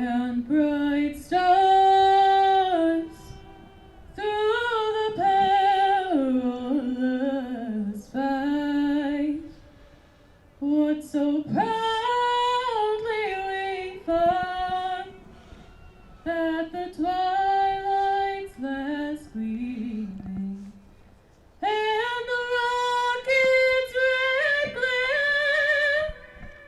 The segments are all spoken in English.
and bright stars through the perilous fight. What so proudly we fought at the twilight's last gleaming, and the rocket's red glare,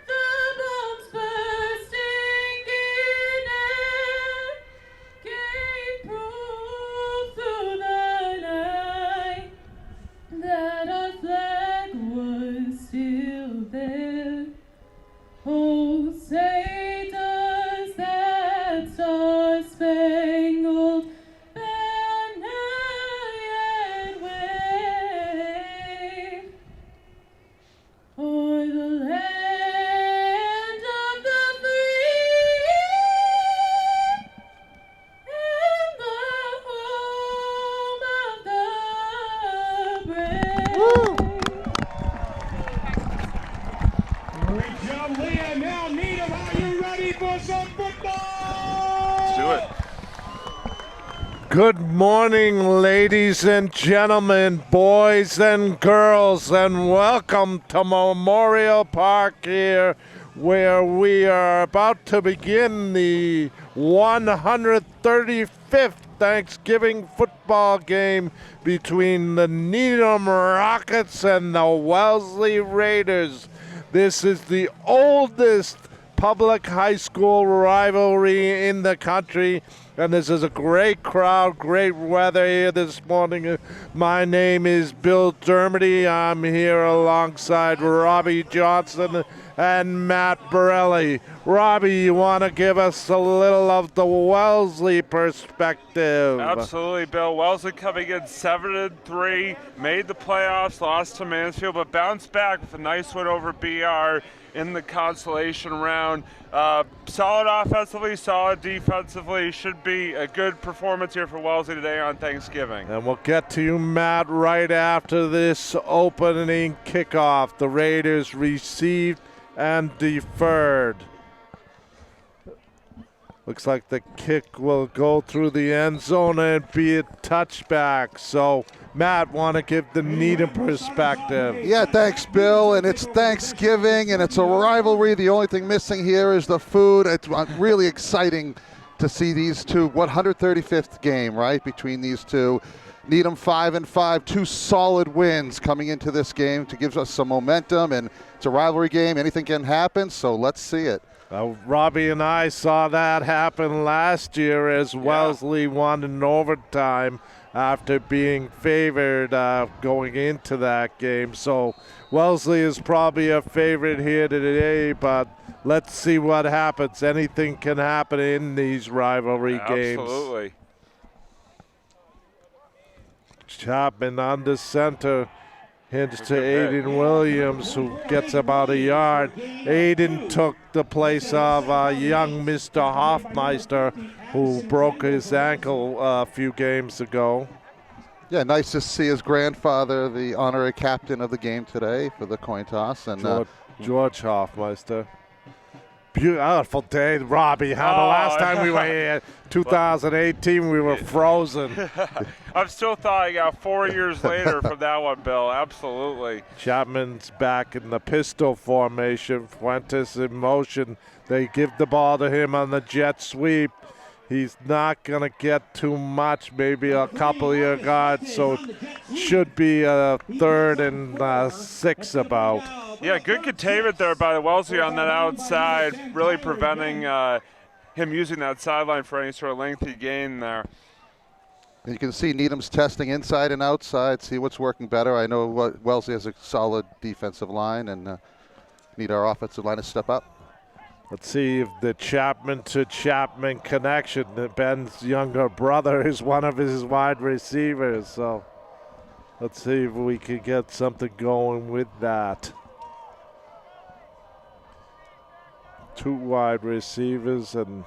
the bombs bursting in air, gave proof through the night that our flag was still there. Oh, say does that star-spangled banner yet wave o'er the land of the free and the home of the brave. Great job, Leah. Now, Needham, are you ready for some football? Let's do it. Good morning, ladies and gentlemen, boys and girls, and welcome to Memorial Park here, where we are about to begin the 135th Thanksgiving football game between the Needham Rockets and the Wellesley Raiders. This is the oldest public high school rivalry in the country, and this is a great crowd, great weather here this morning. My name is Bill Dermody. I'm here alongside Robbie Johnson and Matt Borelli. Robbie, you want to give us a little of the Wellesley perspective? Absolutely, Bill. Wellesley coming in 7-3, made the playoffs, lost to Mansfield, but bounced back with a nice win over BR in the consolation round. Solid offensively, solid defensively. Should be a good performance here for Wellesley today on Thanksgiving. And we'll get to you, Matt, right after this opening kickoff. The Raiders received and deferred. Looks like the kick will go through the end zone and be a touchback. So, Matt, want to give the Needham perspective? Yeah, thanks, Bill. And it's Thanksgiving, and it's a rivalry. The only thing missing here is the food. It's really exciting to see these two. 135th game, right, between these two. Needham 5-5, two solid wins coming into this game to give us some momentum. And it's a rivalry game. Anything can happen, so let's see it. Robbie and I saw that happen last year as Wellesley won in overtime after being favored going into that game. So Wellesley is probably a favorite here today, but let's see what happens. Anything can happen in these rivalry games. Absolutely. Chapman under center. Hints to Aiden Williams, who gets about a yard. Aiden took the place of young Mr. Hoffmeister, who broke his ankle a few games ago. Yeah, nice to see his grandfather, the honorary captain of the game today for the coin toss. And George Hoffmeister. Beautiful day, Robbie. The last time we were here, 2018, we were frozen. I'm still thawing out 4 years later from that one, Bill. Absolutely. Chapman's back in the pistol formation. Fuentes in motion. They give the ball to him on the jet sweep. He's not going to get too much, maybe a couple of yards, so it should be a 3rd and 6 about. Yeah, good containment there by Wellesley on that outside, really preventing him using that sideline for any sort of lengthy gain there. you can see Needham's testing inside and outside, see what's working better. I know Wellesley has a solid defensive line, and need our offensive line to step up. Let's see if the Chapman to Chapman connection. Ben's younger brother is one of his wide receivers, so let's see if we can get something going with that. 2 wide receivers, and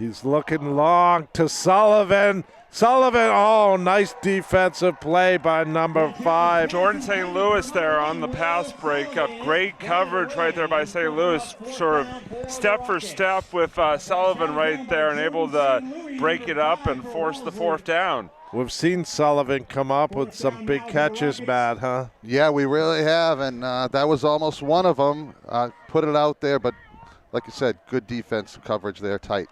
He's looking long to Sullivan. Sullivan, oh, nice defensive play by number 5. Jordan St. Louis there on the pass breakup. Great coverage right there by St. Louis, sort of step for step with Sullivan right there and able to break it up and force the 4th down. We've seen Sullivan come up with some big catches, Matt, huh? Yeah, we really have, and that was almost one of them. Put it out there, but like you said, good defense coverage there, tight.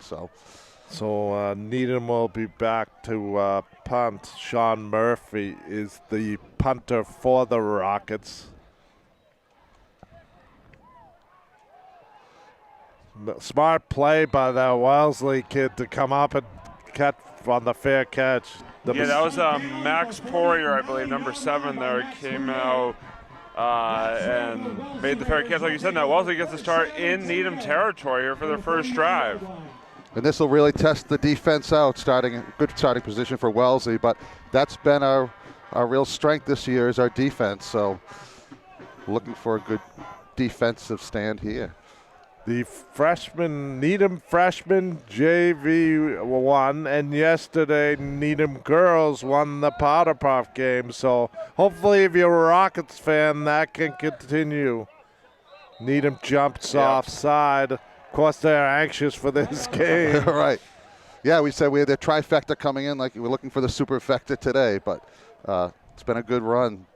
So Needham will be back to punt. Sean Murphy is the punter for the Rockets. Smart play by that Wellesley kid to come up and catch on the fair catch. Yeah, that was Max Poirier, I believe, number 7 there, came out and made the fair catch. Like you said, now Wellesley gets to start in Needham territory here for their first drive. And this will really test the defense out, good starting position for Wellesley, but that's been our real strength this year is our defense, so looking for a good defensive stand here. The Needham freshman JV won, and yesterday Needham girls won the Powder Puff game, so hopefully if you're a Rockets fan, that can continue. Needham jumps offside. Of course, they're anxious for this game. Right. Yeah, we said we had their trifecta coming in, like we're looking for the superfecta today, but it's been a good run.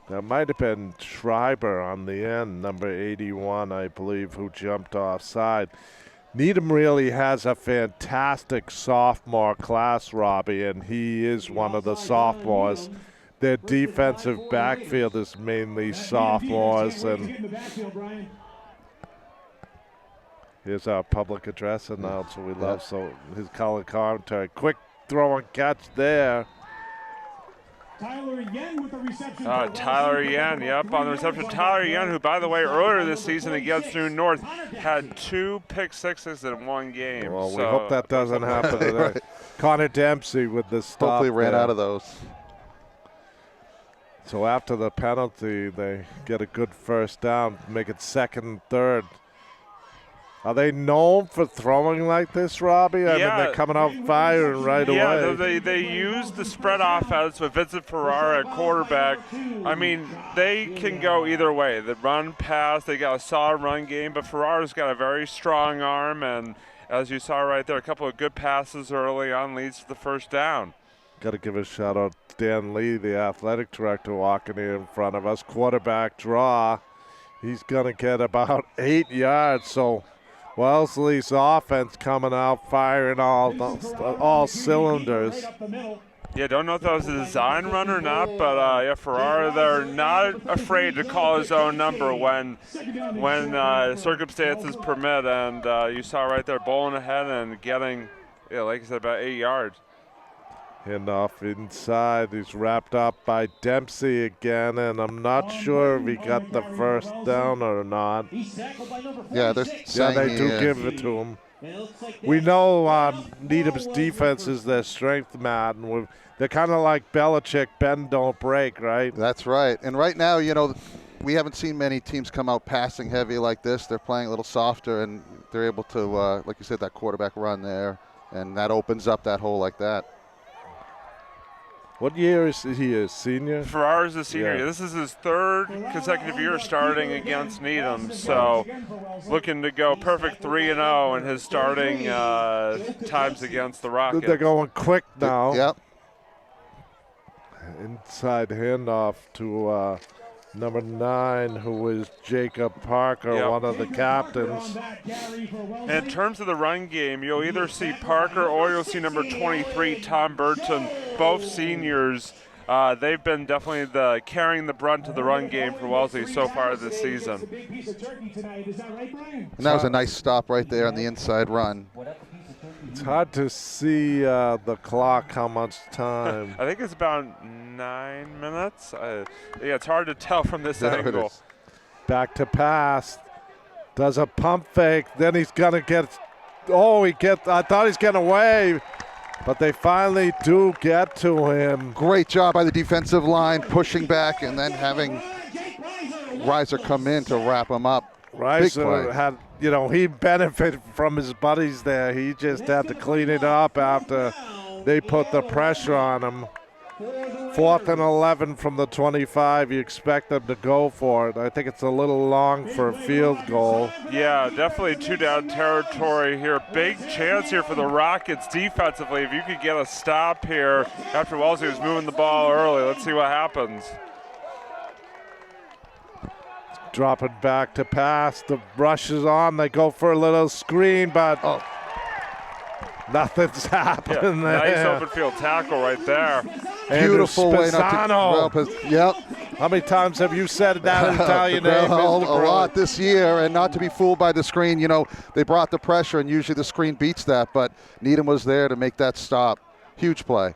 That might have been Schreiber on the end, number 81, I believe, who jumped offside. Needham really has a fantastic sophomore class, Robbie, and he is one of the sophomores. Their defensive backfield is mainly sophomores, and here's our public address announcer we love, so his color commentary. Quick throw and catch there. Tyler Yen with the reception. Tyler Yen, yep, on the reception. Tyler Yen, who, by the way, earlier this season against New North had 2 pick sixes in one game. Well, we hope that doesn't happen today. Right. Connor Dempsey with the stop. Hopefully ran there. out of those. So after the penalty, they get a good first down, make it 2nd and 3rd. Are they known for throwing like this, Robbie? I mean, they're coming out firing right away. Yeah, they use the spread offense with Vincent Ferrara at quarterback. I mean, they can go either way. The run, pass, they got a solid run game, but Ferrara's got a very strong arm, and as you saw right there, a couple of good passes early on leads to the first down. Got to give a shout out to Dan Lee, the athletic director, walking here in front of us. Quarterback draw. He's going to get about 8 yards, so Wellesley's offense coming out firing all cylinders. Yeah, don't know if that was a design run or not, but yeah, Ferrara, they're not afraid to call his own number when circumstances permit, and you saw right there bowling ahead and getting, like I said, about 8 yards. Handoff inside. He's wrapped up by Dempsey again, and I'm not sure if he got the first down or not. Yeah, they do give it to him. We know Needham's defense is their strength, Matt, and they're kind of like Belichick, bend, don't break, right? That's right. And right now, we haven't seen many teams come out passing heavy like this. They're playing a little softer, and they're able to, like you said, that quarterback run there, and that opens up that hole like that. What year is he a senior? Ferrara's a senior. Yeah. This is his 3rd consecutive year starting against Needham, so looking to go perfect 3-0 in his starting times against the Rockets. They're going quick now. Yep. Inside handoff to number 9, who is Jacob Parker, one of the captains. In terms of the run game, you'll either see Parker or you'll see number 23, Tom Burton, both seniors. They've been definitely carrying the brunt of the run game for Wellesley so far this season. And that was a nice stop right there on the inside run. It's hard to see the clock, how much time. I think it's about 9 minutes. Yeah, it's hard to tell from this angle. Back to pass. Does a pump fake. Then he's going to get. I thought he's getting away. But they finally do get to him. Great job by the defensive line, pushing back and then having Reiser come in to wrap him up. Rice play. had, he benefited from his buddies there. He just had to clean it up after they put the pressure on him. 4th and 11 from the 25. You expect them to go for it. I think it's a little long for a field goal. Yeah, definitely 2-down territory here. Big chance here for the Rockets defensively. If you could get a stop here after Wellesley was moving the ball early. Let's see what happens. Dropping back to pass. The rush is on. They go for a little screen, but nothing's happening there. Nice open field tackle right there. Beautiful way not to. Yep. How many times have you said that Italian name? A lot this year, and not to be fooled by the screen. They brought the pressure, and usually the screen beats that, but Needham was there to make that stop. Huge play.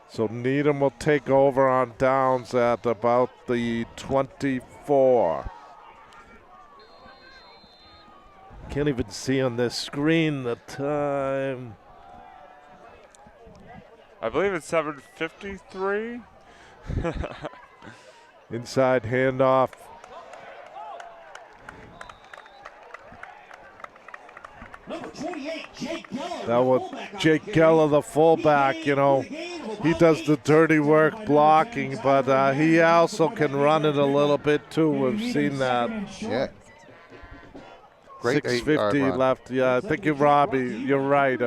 So Needham will take over on downs at about the 24. Can't even see on this screen the time. I believe it's 7:53. Inside handoff. That was Jake Geller, the fullback. He does the dirty work blocking, but he also can run it a little bit too. We've seen that. Yeah. Great 6:50 left. Yeah, I think you're Robbie. You're right.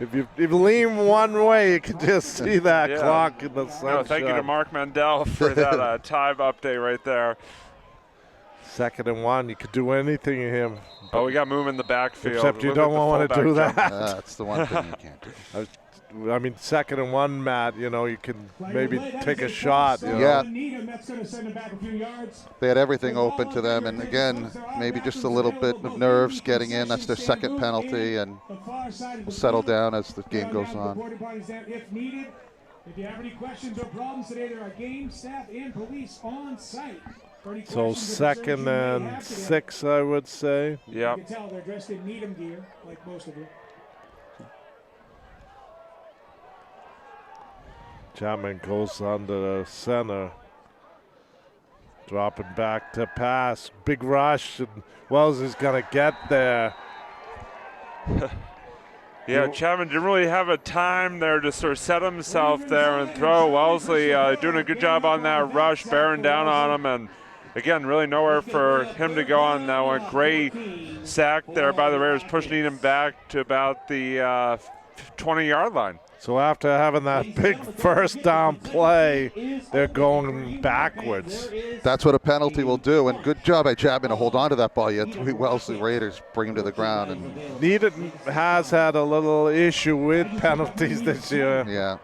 If you lean one way, you can just see that clock in the sunshine. No, thank you to Mark Mandel for that time update right there. 2nd and 1. You could do anything to him. Oh, we got movement in the backfield. Except you don't want to do that. That's the one thing you can't do. 2nd and 1, Matt, you can maybe take a shot. Yeah. They had everything open to them, and again, maybe just a little bit of nerves getting in. That's their 2nd penalty, and we'll settle down as the game goes on. If you have any questions or problems today, there are game staff and police on site. So 2nd and 6, I would say. Yeah. You can tell they're dressed in Needham gear, like most of you. Chapman goes under the center. Dropping back to pass. Big rush, and Wells is going to get there. Yeah, Chapman didn't really have a time there to sort of set himself there and throw. Wellesley doing a good job on that rush, bearing down on him, and again, really nowhere for him to go on that one. Great sack there by the Raiders, pushing him back to about the 20-yard line. So after having that big 1st down play, they're going backwards. That's what a penalty will do, and good job by Chapman to hold on to that ball. You had 3 Wellesley Raiders bring him to the ground. And Needham has had a little issue with penalties this year. yeah.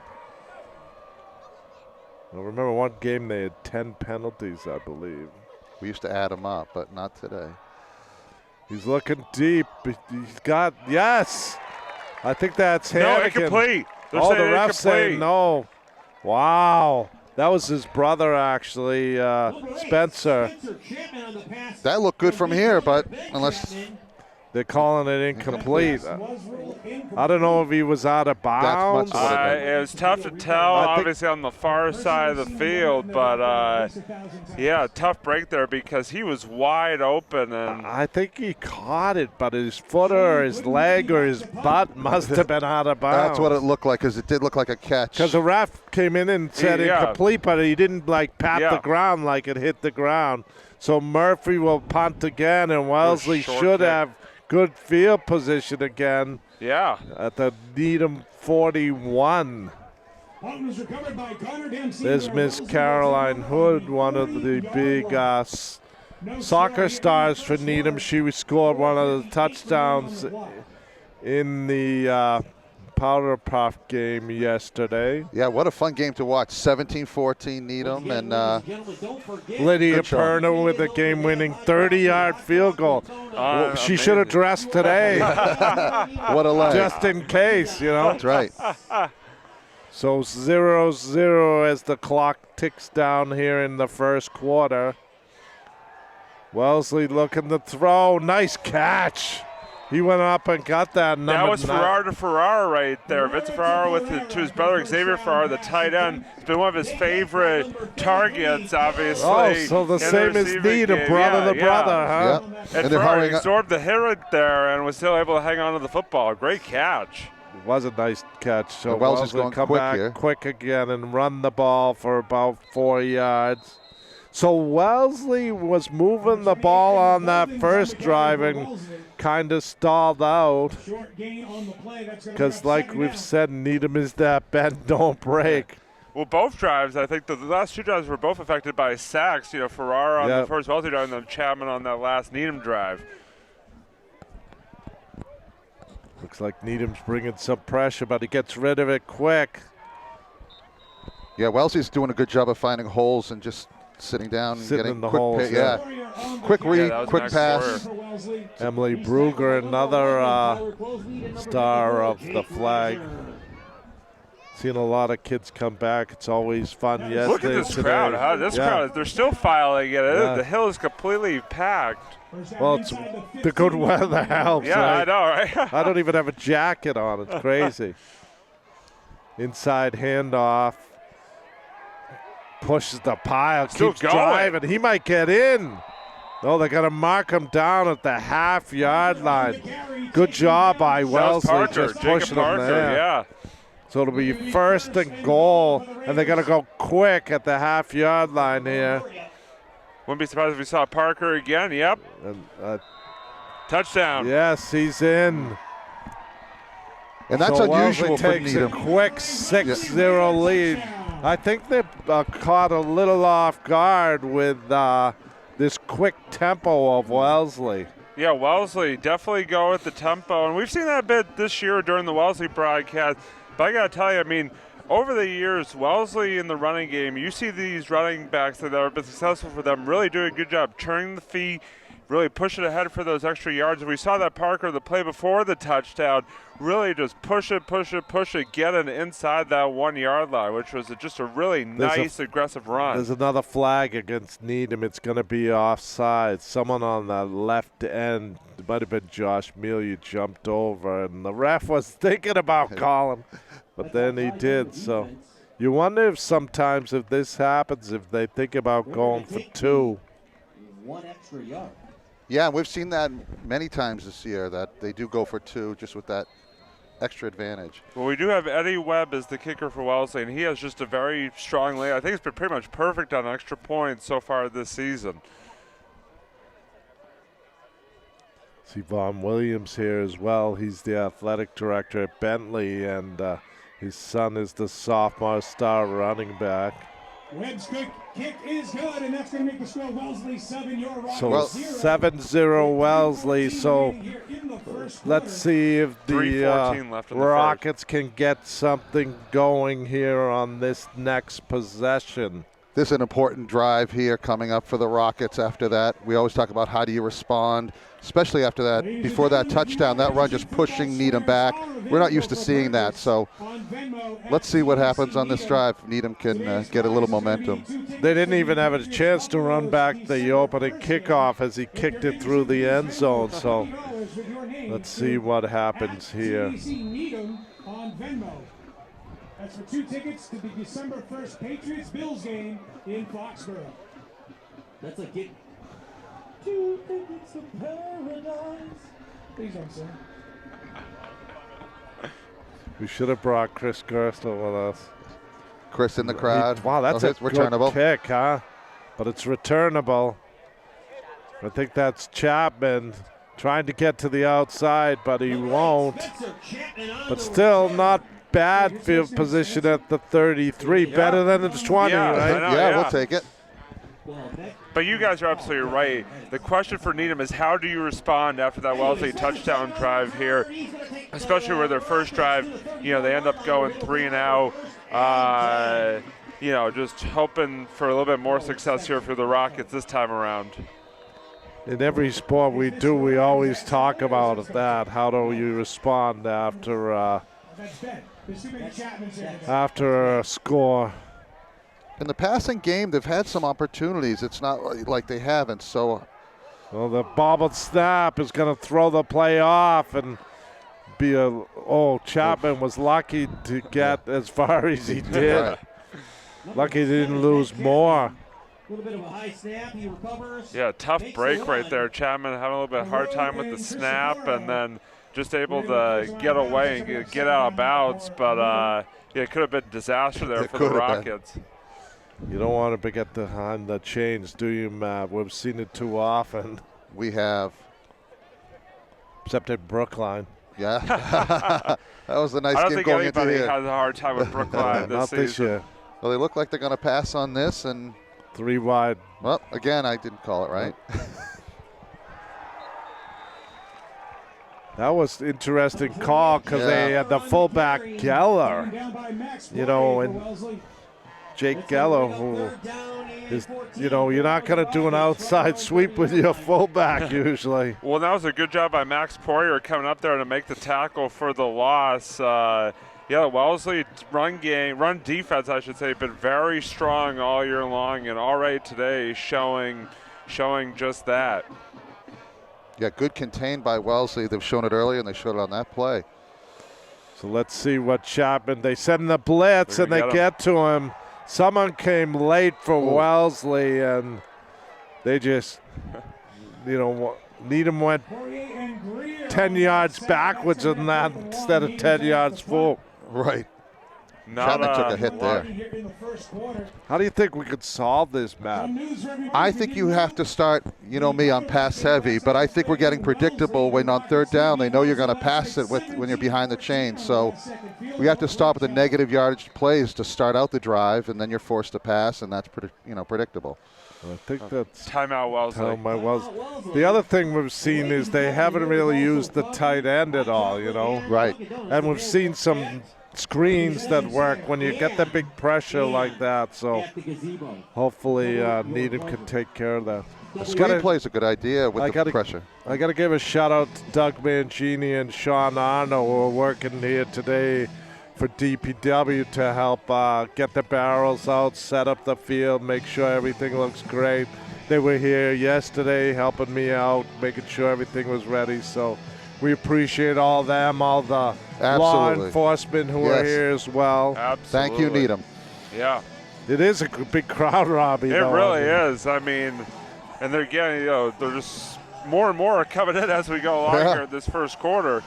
I remember one game they had 10 penalties, I believe. We used to add them up, but not today. He's looking deep. He's got, yes. I think that's him. No, incomplete. The ref's saying no. Wow. That was his brother, actually, Spencer. That looked good from here, but unless they're calling it incomplete. I don't know if he was out of bounds. It was tough to tell, obviously, on the far side of the field, but yeah, tough break there because he was wide open. And I think he caught it, but his foot or his leg or his butt must have been out of bounds. That's what it looked like, because it did look like a catch. Because the ref came in and said incomplete, but he didn't pat the ground like it hit the ground. So Murphy will punt again, and Wellesley should have good field position again. Yeah. At the Needham 41. There's Miss Caroline Hood, one of the big soccer stars for Needham. She scored one of the touchdowns in the Powder Puff game yesterday. Yeah, what a fun game to watch. 17-14 Needham, and Lydia Perna with a game-winning 30-yard field goal. She should have dressed today. What a leg. Just in case, That's right. So 0-0 as the clock ticks down here in the 1st quarter. Wellesley looking to throw. Nice catch. He went up and got that number. That was Ferrara to Ferrara right there. Vince Ferrara to his brother Xavier Ferrara, the tight end. It's been one of his favorite targets, obviously. Oh, so the in same as Needham, brother to brother, huh? Yep. And they're Ferrara hurrying up. absorbed the hit right there and was still able to hang on to the football. Great catch. It was a nice catch. So And Wellesley's going come quick back here. quick again and run the ball for about 4 yards. So Wellesley was moving the ball on that first drive and kind of stalled out because, like we've said, Needham is that bend, don't break. Well, both drives, I think the last two drives were both affected by sacks. You know, Ferrara on the Yep. first Wellesley drive and then Chapman on that last Needham drive. Looks like Needham's bringing some pressure, but he gets rid of it quick. Yeah, Wellesley's doing a good job of finding holes and just sitting down and Sitting getting in the quick holes, yeah. Quick read, that was quick nice pass. score. Emily Bruger, another star of the flag. Seen a lot of kids come back. It's always fun. Yesterday, Look at this today. crowd, huh? This Yeah. crowd, they're still filing it. Yeah. The hill is completely packed. Well, it's the good weather helps. Yeah, right? I know, right? I don't even have a jacket on. It's crazy. Inside handoff. Pushes the pile. Still Keeps going. driving. He might get in. No, they got to mark him down at the half-yard line. Good job by That was Wellesley Parker, just Jacob pushing Parker, him there. yeah. So it'll be 1st and goal, and they got to go quick at the half-yard line here. Wouldn't be surprised if we saw Parker again. Yep, And, touchdown. yes, he's in. And that's So unusual Wellesley for takes a Needham. quick 6-0 lead. I think they caught a little off guard with this quick tempo of Wellesley. Yeah, Wellesley definitely go with the tempo, and we've seen that a bit this year during the Wellesley broadcast. But I got to tell you, I mean, over the years, Wellesley in the running game, you see these running backs that have been successful for them really do a good job turning the feet, really pushing ahead for those extra yards. And we saw that Parker, the play before the touchdown, really just push it, get it inside that 1 yard line, which was just a really nice, aggressive run. There's another flag against Needham. It's going to be offside. Someone on the left end, it might have been Josh Mealy, jumped over, and the ref was thinking about calling, but then he did. So you wonder if sometimes if this happens, if they think about going for 2. 1 extra yard. Yeah, we've seen that many times this year, that they do go for 2 just with that extra advantage. Well, we do have Eddie Webb as the kicker for Wellesley, and he has just a very strong leg. I think it's been pretty much perfect on extra points so far this season. See Vaughn Williams here as well. He's the athletic director at Bentley, and his son is the sophomore star running back. Webb's kick is good, and that's going to make the score Wellesley 7, your Rockets So 7-0 Wellesley. So let's see if the 3:14 left in the Rockets can get something going here on this next possession. This is an important drive here coming up for the Rockets after that. We always talk about how do you respond, especially after that, before that touchdown, that run just pushing Needham back. We're not used to seeing that, so let's see what happens on this drive. Needham can get a little momentum. They didn't even have a chance to run back the opening kickoff as he kicked it through the end zone. So let's see what happens here. Needham on Venmo. That's for 2 tickets to the December 1st Patriots-Bills game in Foxborough. That's a get. 2 tickets to paradise. Please don't sing. We should have brought Chris Gerstle with us. Chris in the crowd. Wow, that's Oh, a it's returnable. good kick, huh? But it's returnable. I think that's Chapman trying to get to the outside, but he won't. But still not bad field position at the 33. Better than the 20, Yeah, right? I know, Yeah, yeah. we'll take it. But you guys are absolutely right. The question for Needham is how do you respond after that Wellesley touchdown drive here, especially where their first drive, they end up going 3-0. Just hoping for a little bit more success here for the Rockets this time around. In every sport we do, we always talk about that. How do you respond after a score? In the passing game, they've had some opportunities. It's not like they haven't. So Well, the bobbled snap is going to throw the play off and be a. Oh, Chapman was lucky to get as far as he did. Right. Lucky he didn't lose more. A little bit of a high snap. He recovers. Yeah, tough break right there. Chapman having a little bit hard time with the snap, and then just able to get away and get out of bounds. But yeah, it could have been disaster there for the Rockets. You don't want to get behind the chains, do you, Matt? We've seen it too often. We have. Except at Brookline. Yeah. That was a nice I don't game think going into anybody here. has a hard time with Brookline Not this this season. year. Well, they look like they're going to pass on this, and 3 wide. well, again, I didn't call it right. That was interesting call because they had the fullback Geller, you know, and Jake Geller, who is, you know, you're not going to do an outside sweep with your fullback usually. Well, that was a good job by Max Poirier coming up there to make the tackle for the loss. Yeah, Wellesley run defense, I should say, been very strong all year long, and already today showing just that. Yeah, good contained by Wellesley. They've shown it earlier, and they showed it on that play. So let's see what Chapman. They send the blitz and they get to him. Someone came late for Wellesley, and they just, you know, Needham went 10 yards backwards in that instead of 10 yards full. Right. Chapman took a hit there. How do you think we could solve this, Matt? I think you have to start, you know me, I'm pass heavy, but I think we're getting predictable when on third down they know you're going to pass it when you're behind the chain. So we have to stop with the negative yardage plays to start out the drive, and then you're forced to pass, and that's predictable. I think that's timeout Wellesley. The other thing we've seen is they haven't really used the tight end at all, you know. Right. And we've seen some screens that work when you get the big pressure like that. So hopefully Needham can take care of that. The screenplay is a good idea with the pressure. I got to give a shout out to Doug Mangini and Sean Arno, who are working here today for DPW to help get the barrels out, set up the field, make sure everything looks great. They were here yesterday helping me out, making sure everything was ready. So we appreciate all them, all the law enforcement who are here as well. Absolutely. Thank you, Needham. Yeah. It is a big crowd, Robbie. It really is. I mean, and they're getting, you know, they're just more and more coming in as we go along here in this first quarter.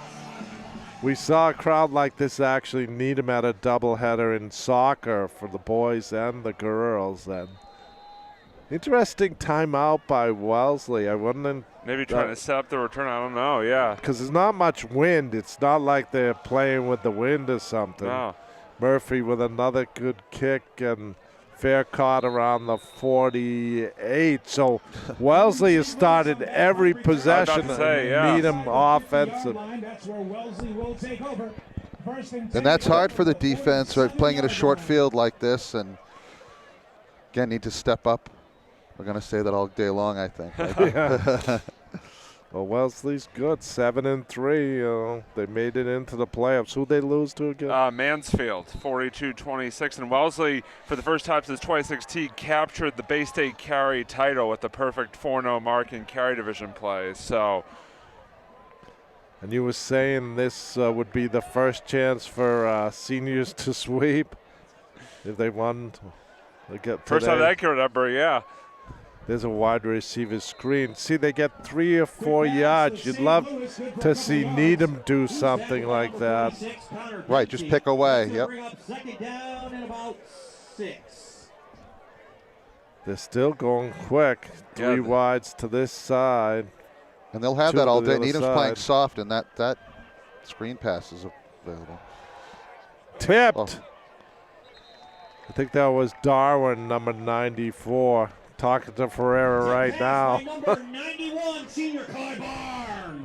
We saw a crowd like this actually Needham at a doubleheader in soccer for the boys and the girls. And interesting timeout by Wellesley. I wouldn't. Maybe trying to set up the return. I don't know. Yeah. Because there's not much wind. It's not like they're playing with the wind or something. No. Murphy with another good kick and fair caught around the 48. So Wellesley has started every possession. Needham offensive. And that's hard for the defense, right? Playing in a short field like this, and again, need to step up. We're going to say that all day long, I think. Well, Wellesley's good, 7-3. They made it into the playoffs. Who they lose to again? Mansfield, 42-26. And Wellesley, for the first time since 2016, captured the Bay State carry title with the perfect 4-0 mark in carry division play. So. And you were saying this would be the first chance for seniors to sweep if they won. First time I can remember, yeah. There's a wide receiver screen. See, they get 3 or 4 yards. You'd love to see Needham do something like that. Right, just pick away. Yep. They're still going quick. 3 wides to this side. And they'll have that all day. Needham's playing soft, and that screen pass is available. Tipped. Oh. I think that was Darwin, number 94. Talking to Ferreira right now. I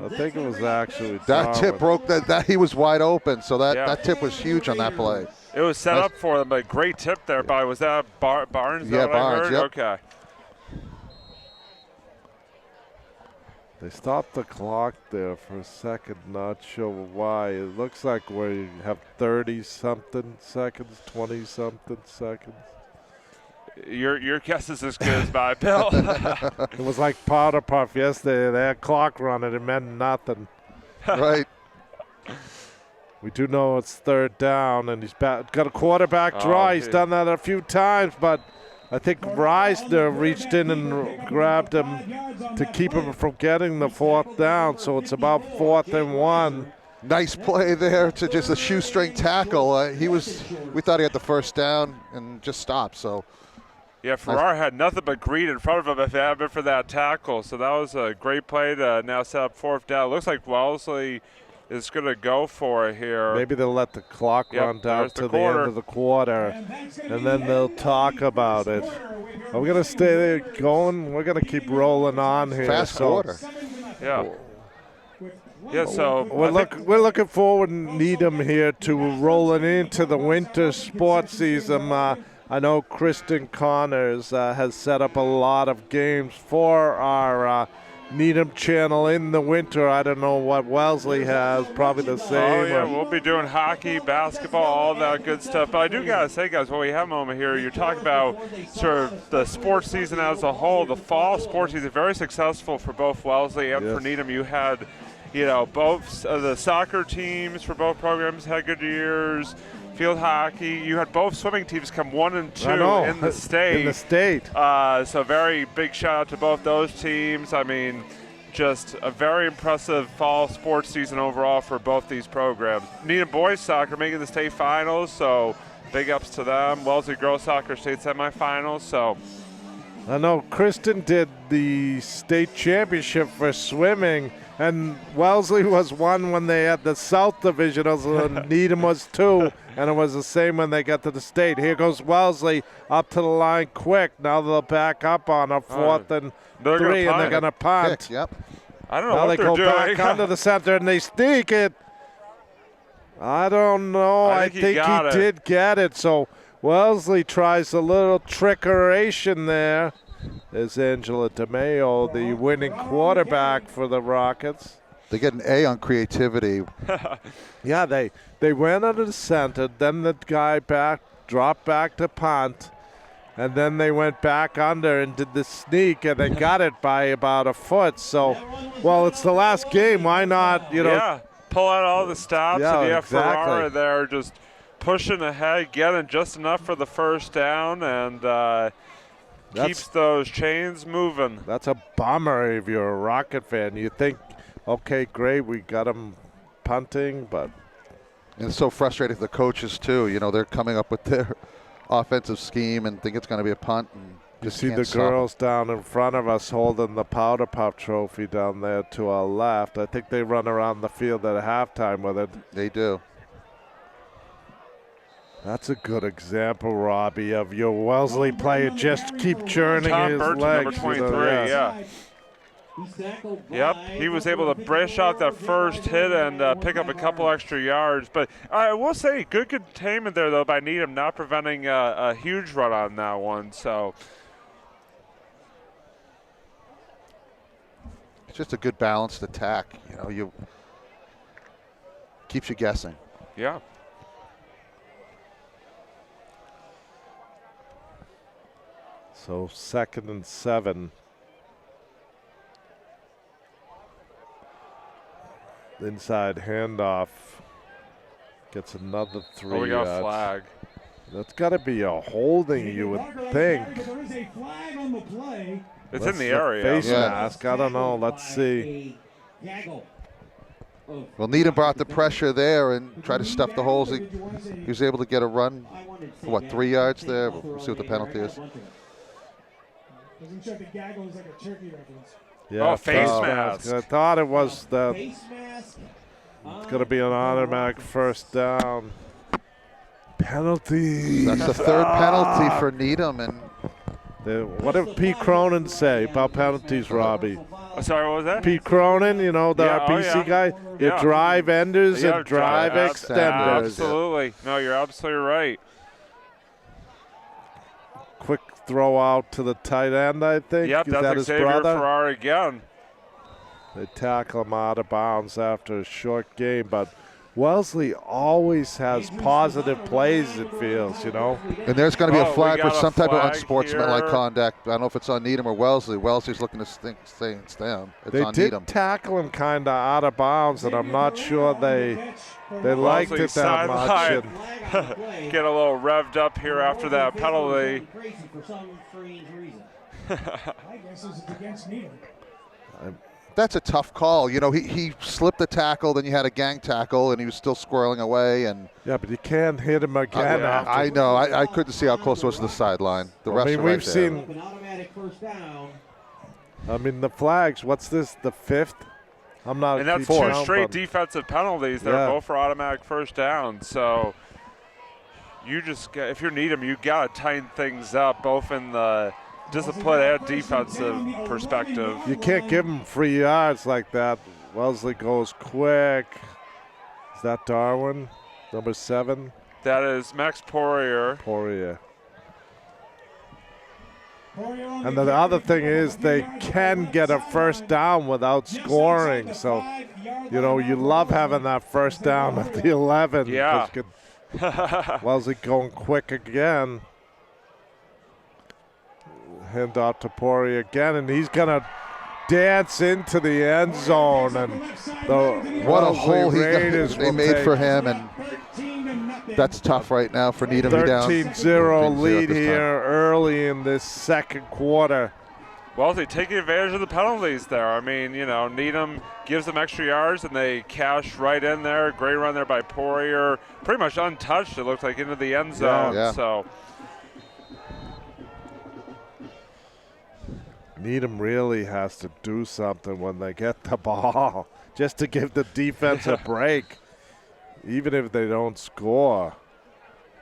think it was actually that Darwin. Tip broke that he was wide open, so that tip was huge on that play. It was set up for them, but great tip there by, was that Barnes? Yeah, Barnes, yep. Okay. They stopped the clock there for a second, not sure why. It looks like we have 30-something seconds, 20-something seconds. Your guess is as good as mine, Bill. It was like powder puff yesterday. They had clock running. It meant nothing. Right. We do know it's third down, and he's got a quarterback draw. He's done that a few times, but I think Reisner reached in and grabbed him to keep him from getting the fourth down, so it's about 4th and 1. Nice play there to just a shoestring tackle. We thought he had the first down and just stopped. So. Yeah, Farrar had nothing but green in front of him if it hadn't been for that tackle. So that was a great play to now set up 4th down. Looks like Wellesley is going to go for it here. Maybe they'll let the clock run down to the end of the quarter, and then they'll talk about it. Are we going to stay there going? We're going to keep rolling on here. Fast quarter. Yeah. Yeah, so we're looking forward, Needham, here to rolling into the winter sports season. I know Kristen Connors has set up a lot of games for our Needham channel in the winter. I don't know what Wellesley has, probably the same. Oh, yeah, we'll be doing hockey, basketball, all that good stuff. But I do got to say, guys, while we have a moment here, you're talking about sort of the sports season as a whole. The fall sports season, very successful for both Wellesley and for Needham. You had, both the soccer teams for both programs had good years. Field hockey. You had both swimming teams come 1 and 2 in the state. In the state. So very big shout out to both those teams. I mean, just a very impressive fall sports season overall for both these programs. Needham boys soccer making the state finals, so big ups to them. Wellesley girls soccer state semifinals. So I know Kristen did the state championship for swimming, and Wellesley was 1 when they had the South Division, and Needham was 2, and it was the same when they got to the state. Here goes Wellesley up to the line quick. Now they'll back up on a 4th and 3, and they're going to punt. Pick, yep. I don't know now what they they're go doing. back onto the center, and they sneak it. I don't know. I think he did get it. So Wellesley tries a little trickeration there. There's Angela DeMeo, the winning quarterback for the Rockets. They get an A on creativity. Yeah, they went under the center, then the guy dropped back to punt, and then they went back under and did the sneak, and they got it by about a foot. So, well, it's the last game. Why not, Yeah, pull out all the stops. Yeah, and you have exactly. Ferrara there just pushing ahead, getting just enough for the first down, and keeps those chains moving. That's a bummer if you're a Rocket fan. You think, okay, great, we got them punting, but. And it's so frustrating for the coaches, too. They're coming up with their offensive scheme and think it's going to be a punt. And you see the girls down in front of us holding the Powder Puff trophy down there to our left. I think they run around the field at halftime with it. They do. That's a good example, Robbie, of your Wellesley player just keep churning Tom his Burton, legs. number 23, yeah. Yep, he was able to brush out that first hit and pick up a couple extra yards. But I will say, good containment there, though, by Needham, not preventing a huge run on that one. So it's just a good balanced attack. You keeps you guessing. Yeah. So 2nd and 7. Inside handoff. Gets another 3 we got yards. a flag. That's got to be a holding, you would think. There is a flag on the play. It's in the area. Face mask. I don't know. Let's see. Well, Needham brought the pressure there and tried to stuff the holes. He was able to get a run for, 3 yards there? We'll see what the penalty is. Doesn't show the gaggle is like a turkey reference. Yeah, face mask. I thought it was the. Face mask. It's going to be an automatic first down. Penalty. That's the 3rd penalty for Needham. And what did Pete Cronin say about penalties, Robbie? Sorry, what was that? Pete Cronin, the RPC guy. You drive enders and drive extenders. Absolutely. No, you're absolutely right. Quick throw out to the tight end, I think. Yep, Is that's that his Xavier brother? Ferrara again. They tackle him out of bounds after a short game, but Wellesley always has positive plays, it feels, you know. And there's going to be a we flag for got a some type of flag unsportsmanlike here. conduct. I don't know if it's on Needham or Wellesley. Wellesley's looking to stay down. It's They on did Needham. tackle him kind of out of bounds, and I'm not sure they liked Wellesley it that much. sideline. And Get a little revved up here after that penalty. For some strange reason. I guess it's against Needham. That's a tough call. You know, he slipped the tackle, then you had a gang tackle, and he was still squirreling away. And yeah, but you can't hit him again. after. I know. I couldn't see how close it was to the sideline. The refs are we've right there. seen. An automatic first down. I mean, the flags. What's this? The 5th? I'm not. And that's keeping two count, straight but- defensive penalties. They're Yeah. both for automatic first down. So you just, if you're Needham, you got to tighten things up, both in the discipline and defensive perspective. You can't give him free yards like that. Wellesley goes quick. Is that Darwin? Number 7? That is Max Poirier. Poirier. And the other thing is they can get a first down without scoring. So, you know, you love having that first down at the 11. Yeah. Wellesley going quick again. Hand off to Poirier again, and he's going to dance into the end zone. And the What a Wellesley hole Raiders they will made take for him, and that's tough right now for Needham. 13-0 13-0 lead this time. here early in this second quarter. Wellesley taking advantage of the penalties there. I mean, you know, Needham gives them extra yards, and they cash right in there. Great run there by Poirier. Pretty much untouched, it looked like, into the end zone. Yeah. So Needham really has to do something when they get the ball just to give the defense a break, even if they don't score.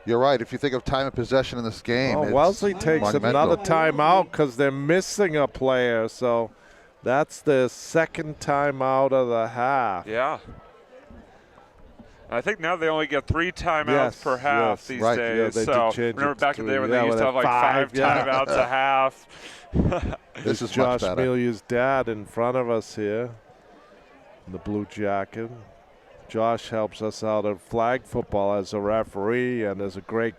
You're right. If you think of time of possession in this game, it's Wellesley takes monumental. another timeout because they're missing a player. So that's the second timeout of the half. yeah. I think now they only get 3 timeouts Yes, per half yes, these right. days. Yeah, they did So change remember it back in the to- day when yeah, they used with to a have like 5, 5 yeah. timeouts a half. This is Josh much better. Milia's dad in front of us here in the blue jacket. Josh helps us out at flag football as a referee and as a great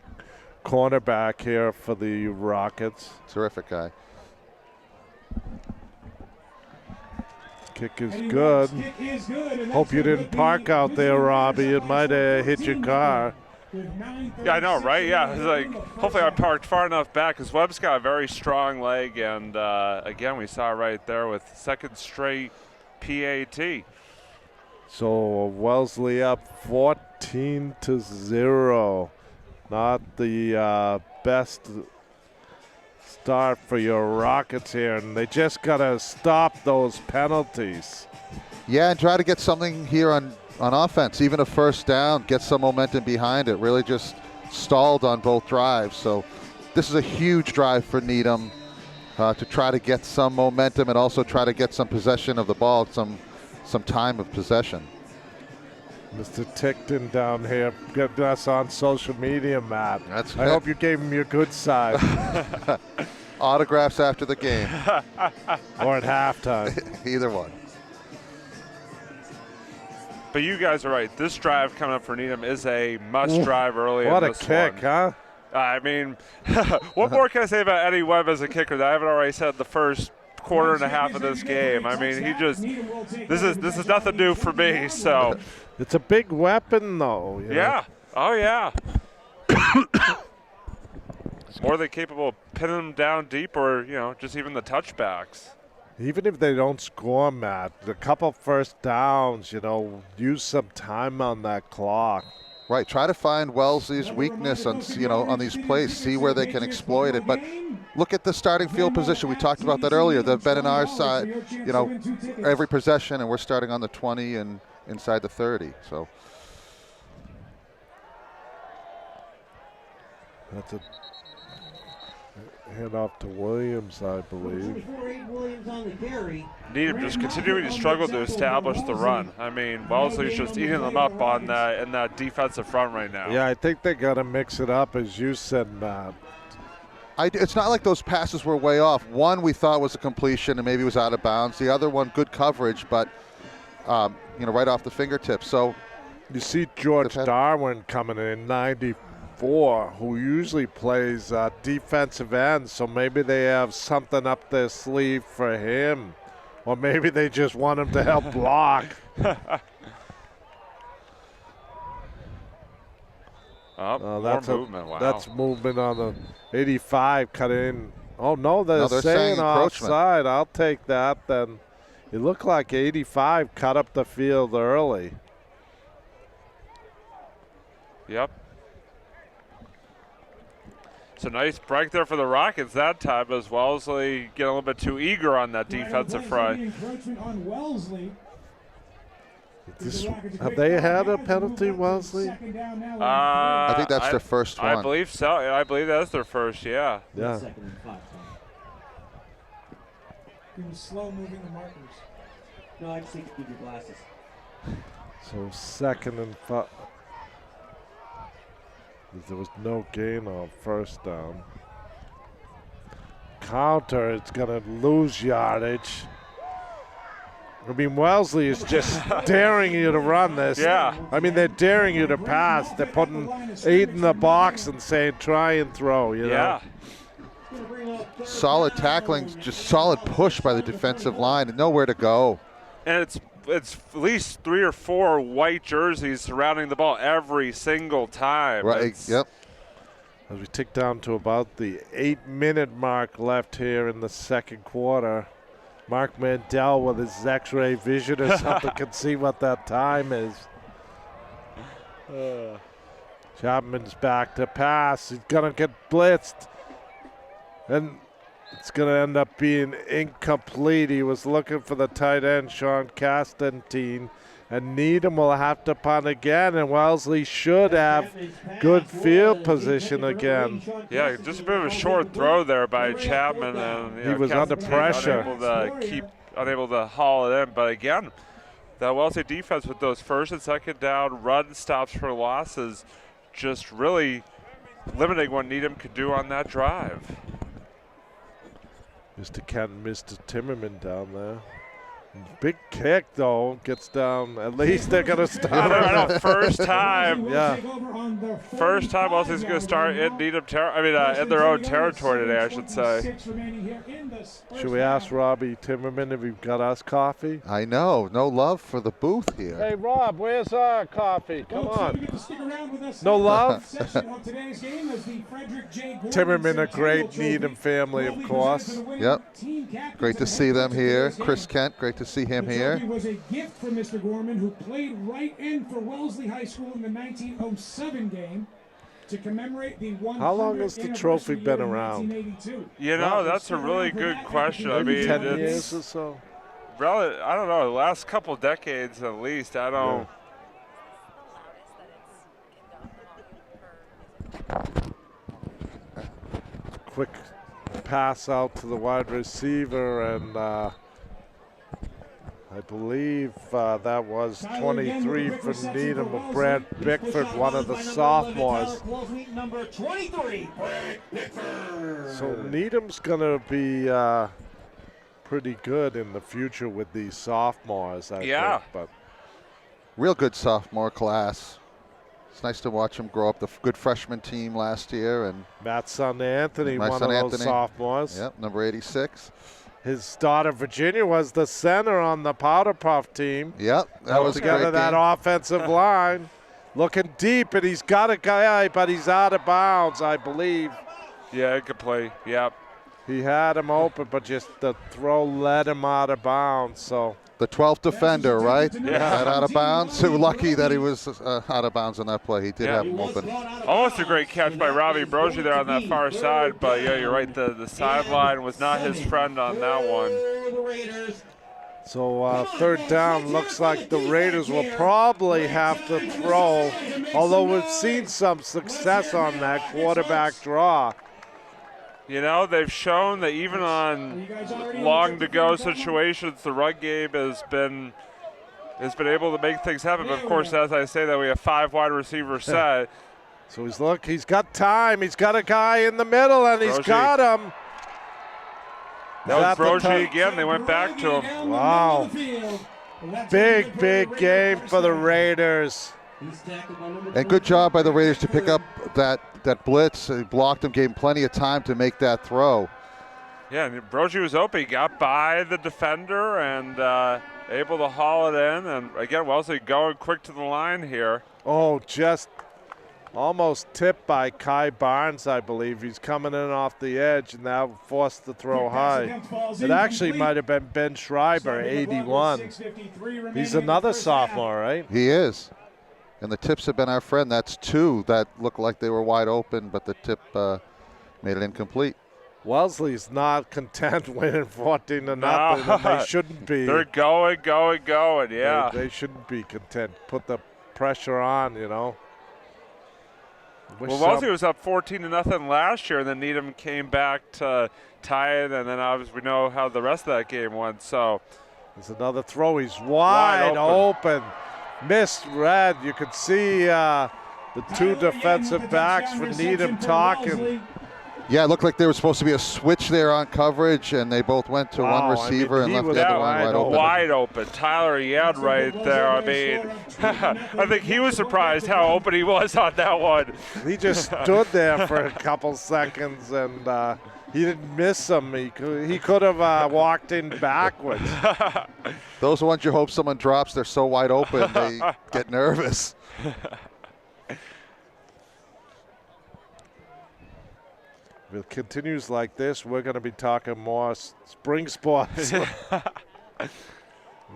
cornerback here for the Rockets. Terrific guy. Kick is good. Kick is good, and Hope that's you gonna didn't be park out there, Robbie. It might have hit your car. Yeah, I know, right? Yeah, it's like hopefully I parked far enough back because Webb's got a very strong leg, and again we saw right there with second straight PAT. So Wellesley up 14-0. Not the best start for your Rockets here, and they just gotta stop those penalties. Yeah, and try to get something here on offense, even a first down, get some momentum behind it. Really just stalled on both drives. So this is a huge drive for Needham to try to get some momentum and also try to get some possession of the ball, some time of possession. Mr. Tickton down here getting us on social media, Matt. That's I hope you gave him your good side. Autographs after the game, Or at halftime. either one. But you guys are right. This drive coming up for Needham is a must-drive early What in a this kick, one. huh? I mean, what more can I say about Eddie Webb as a kicker that I haven't already said the first quarter and a half of this game? I mean, he just this is nothing new for me. So It's a big weapon, though. You know? yeah, oh yeah. More than capable of pinning them down deep, or just even the touchbacks. Even if they don't score, Matt, a couple first downs, use some time on that clock. Right, try to find Wellesley's weakness on these plays, see where they can exploit it. But look at the starting field position. We talked about that earlier. They've been on our side, every possession, and we're starting on the 20 and inside the 30. So That's a hand off to Williams, I believe. Needham just continuing to struggle to establish the run. I mean, Wellesley's just eating them up on that in that defensive front right now. Yeah, I think they got to mix it up, as you said, Matt. it's not like those passes were way off. One we thought was a completion and maybe was out of bounds. The other one, good coverage, but right off the fingertips. So You see George Defend- Darwin coming in '94, who usually plays defensive end, so maybe they have something up their sleeve for him. Or maybe they just want him to help block. More movement. Wow. That's movement on the 85 cut in. Oh, no, they're No, they're saying saying encroachment. offside. I'll take that then. It looked like 85 cut up the field early. Yep. It's a nice break there for the Rockets that time, as Wellesley getting a little bit too eager on that defensive front. Encroachment on Wellesley. Have they had a penalty, Wellesley? I think that's their first one. I believe so. I believe that's their first, yeah. Yeah. Second and 5. He was slow moving the markers. No, I just think you need your glasses. So second and 5. There was no gain on first down. Counter, it's going to lose yardage. I mean, Wellesley is just daring you to run this. Yeah. I mean, they're daring you to pass. They're putting 8 in the box and saying, try and throw, you know? Yeah. Solid tackling, just solid push by the defensive line and nowhere to go. And it's at least 3 or 4 white jerseys surrounding the ball every single time. Right, It's- yep. As we tick down to about the 8-minute mark left here in the second quarter. Mark Mandel with his X-ray vision or something can see what that time is. Chapman's back to pass. He's going to get blitzed. And it's going to end up being incomplete. He was looking for the tight end, Sean Castantine. And Needham will have to punt again, and Wellesley should have good field position again. Yeah, just a bit of a short throw there by Chapman. And, He was under Castantine pressure. unable to haul it in. But again, that Wellesley defense with those first and second down run stops for losses, just really limiting what Needham could do on that drive. Mr. Kent, Mr. Timmerman down there. Big kick, though, gets down. At least they're going to start. I know, first time. Yeah. First time Wellesley's going to start in Needham in their own territory today, I should say. Should we ask Robbie Timmerman if we've got us coffee? I know. No love for the booth here. Hey, Rob, where's our coffee? Come on. No love? Timmerman, a great Needham family, of course. Yep. Great to see them here. Chris Kent, great to see him here. It was a gift from Mr. Gorman, who played right end for Wellesley High School in the 1907 game to commemorate the 100th How long has the trophy anniversary been year in around? 1982. You know, that's a really good question. I mean, 10 it's years or so? I don't know, the last couple decades at least. I don't. Quick pass out to the wide receiver, and I believe that was 23 for Needham with Brad Bickford, one of the sophomores. Number 23. So Needham's going to be pretty good in the future with these sophomores, I think. But Real good sophomore class. It's nice to watch him grow up. The good freshman team last year. And Matt's son Anthony, my one son of those Anthony. sophomores. Yep, number 86. His daughter Virginia was the center on the Powder Puff team. Yep, that was a together great that game. offensive line. Looking deep, and he's got a guy, but he's out of bounds, I believe. Yeah, it could play. Yep. He had him open, but just the throw led him out of bounds. So The 12th defender, right? Yeah. Got out of bounds. So lucky that he was out of bounds on that play. He did have him open. Almost a great catch by Robbie Brogy there on that far side, but yeah, you're right. The sideline was not his friend on that one. So third down, looks like the Raiders will probably have to throw, although we've seen some success on that quarterback draw. You know, they've shown that even on long-to-go situations, the run game has been able to make things happen. But of course, as I say that, we have 5 wide receiver set. So he's got time. He's got a guy in the middle, and he's got him. That was Brogy again. They went back to him. Wow. Big game for the Raiders. He's tackled by number And good job by the Raiders to pick 23. up that blitz. They blocked him, gave him plenty of time to make that throw. Yeah, and Brogy was open. He got by the defender and able to haul it in. And again, Wellesley going quick to the line here. Oh, just almost tipped by Kai Barnes, I believe. He's coming in off the edge and now forced to throw high. It actually might have been Ben Schreiber, 81. He's another sophomore, right? He is. And the tips have been our friend. That's two that looked like they were wide open, but the tip made it incomplete. Wellesley's not content winning 14 to nothing, and they shouldn't be. They're going, yeah. They shouldn't be content. Put the pressure on, you know. Well, Wellesley was up 14 to nothing last year, and then Needham came back to tie it, and then obviously we know how the rest of that game went. So there's another throw. He's wide open. Missed red. You could see the two defensive backs for Needham talking. Yeah, it looked like there was supposed to be a switch there on coverage, and they both went to one receiver and left the other one wide open. Wide open. Tyler Yad right there. I mean, I think he was surprised how open he was on that one. He just stood there for a couple seconds, and he didn't miss him. He could have walked in backwards. Those are ones you hope someone drops. They're so wide open, they get nervous. If it continues like this, we're going to be talking more spring sports.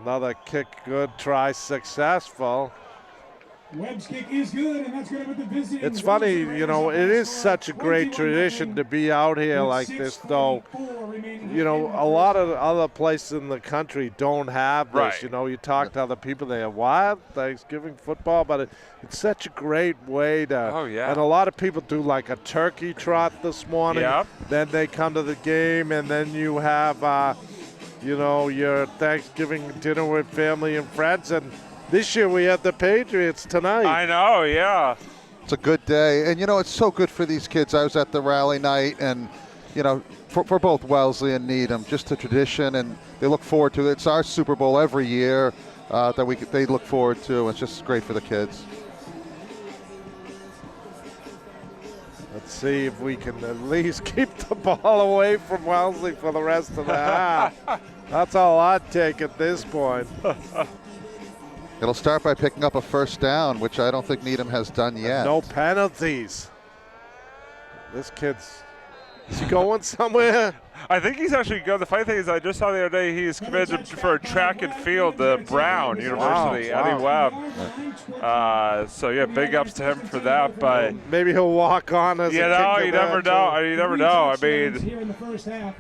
Another kick, good try, successful. Webb's kick is good, and that's going to be the visiting. It's funny, you know, it is such a great tradition to be out here like this, though. You know, a lot of other places in the country don't have this. Right. You know, you talk to other people, they have, what? Thanksgiving football? But it's such a great way to. Oh, yeah. And a lot of people do like a turkey trot this morning. Yep. Then they come to the game, and then you have, you know, your Thanksgiving dinner with family and friends. And this year we have the Patriots tonight. I know, yeah. It's a good day. And, you know, it's so good for these kids. I was at the rally night, and, you know, for both Wellesley and Needham, just a tradition, and they look forward to it. It's our Super Bowl every year that they look forward to. It's just great for the kids. Let's see if we can at least keep the ball away from Wellesley for the rest of the half. That's all I'd take at this point. It'll start by picking up a first down, which I don't think Needham has done yet. No penalties. This kid's, is he going somewhere? I think he's actually good. The funny thing is, I just saw the other day he's committed for track and field to Brown University, Eddie Webb. So yeah, big ups to him for that. But maybe he'll walk on as you know, you never know. You never know. I mean, Here in the first half.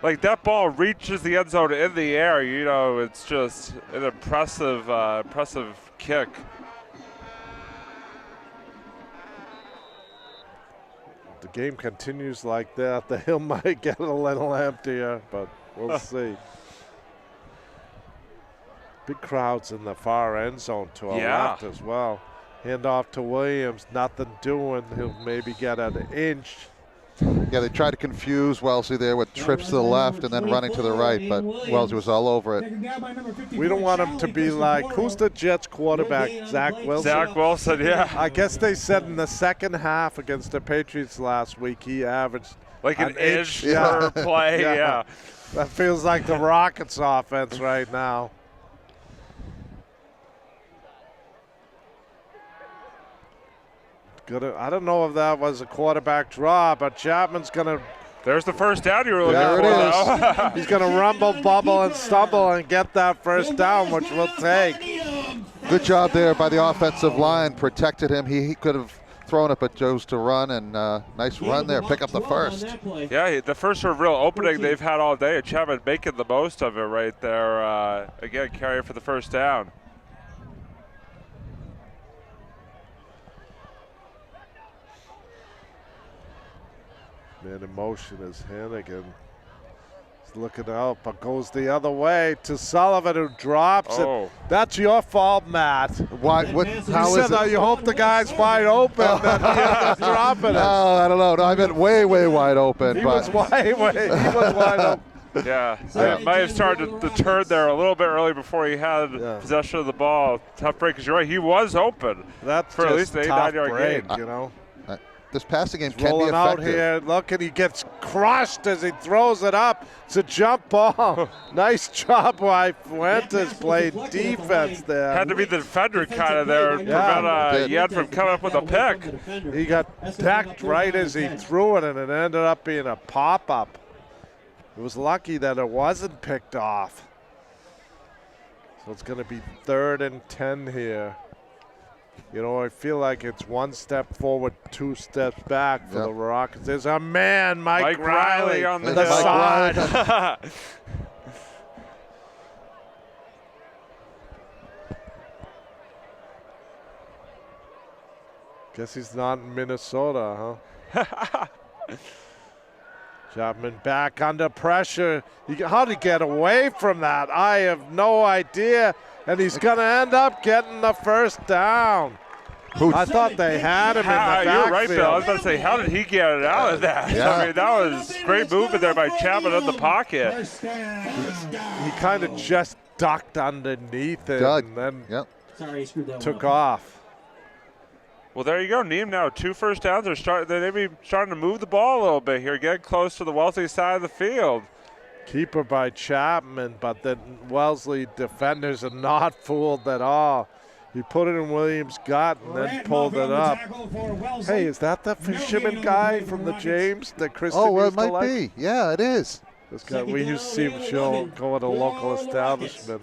like that ball reaches the end zone in the air. You know, it's just an impressive kick. The game continues like that. The hill might get a little emptier, but we'll see. Big crowds in the far end zone to our left as well. Hand off to Williams, nothing doing. He'll maybe get an inch. Yeah, they tried to confuse Wellesley there with trips to the left and then running to the right, but Wellesley was all over it. We don't want him to be like, who's the Jets quarterback? Zach Wilson? Zach Wilson, yeah. I guess they said in the second half against the Patriots last week, he averaged like an inch per play, yeah. That feels like the Rockets offense right now. I don't know if that was a quarterback draw, but Chapman's going to. There's the first down you were looking there for. It is. He's going to rumble, bubble, and stumble and get that first down, which we'll take. Good job there by the offensive line. Protected him. He could have thrown it, but chose to run, and nice run there. Pick up the first. Yeah, the first sort of real opening they've had all day. Chapman making the most of it right there. Again, carrying for the first down. Man in motion is Hannigan. He's looking out, but goes the other way to Sullivan, who drops it. That's your fault, Matt. Why? What? How is it? You hope the guy's wide open, that he ends up dropping it. No, I don't know. No, I meant way wide open. He was wide open. Yeah, might have started the turn there a little bit early before he had possession of the ball. Tough break, because you're right, he was open. That's for at least an 8-9-yard break, game. you know. This passing game He's can be rolling out effective. here. Look, and he gets crushed as he throws it up. It's a jump ball. Nice job by Fuentes playing defense there. Had to be the defender kind of there to prevent Yed from coming up with a pick. He got decked right as he threw it, and it ended up being a pop-up. It was lucky that it wasn't picked off. So it's going to be 3rd and 10 here. You know, I feel like it's 1 step forward, 2 steps back for the Rockets. There's a man, Mike Riley on the side. Guess he's not in Minnesota, huh? Chapman back under pressure. How did he get away from that? I have no idea. And he's going to end up getting the first down. I thought they had him in the backfield. You're right, Bill. I was about to say, how did he get it out of that? Yeah. I mean, that was great movement there by Chapman in the pocket. He kind of just ducked underneath it and then took off. Well, there you go. Needham now 2 first downs. They may be starting to move the ball a little bit here, get close to the Wellesley side of the field. Keeper by Chapman, but the Wellesley defenders are not fooled at all. He put it in Williams' gut and then pulled it up. Hey, is that the fisherman guy from the James that Kristen used to like? Oh, it might be. Yeah, it is. This guy, we used to see him go at a local establishment.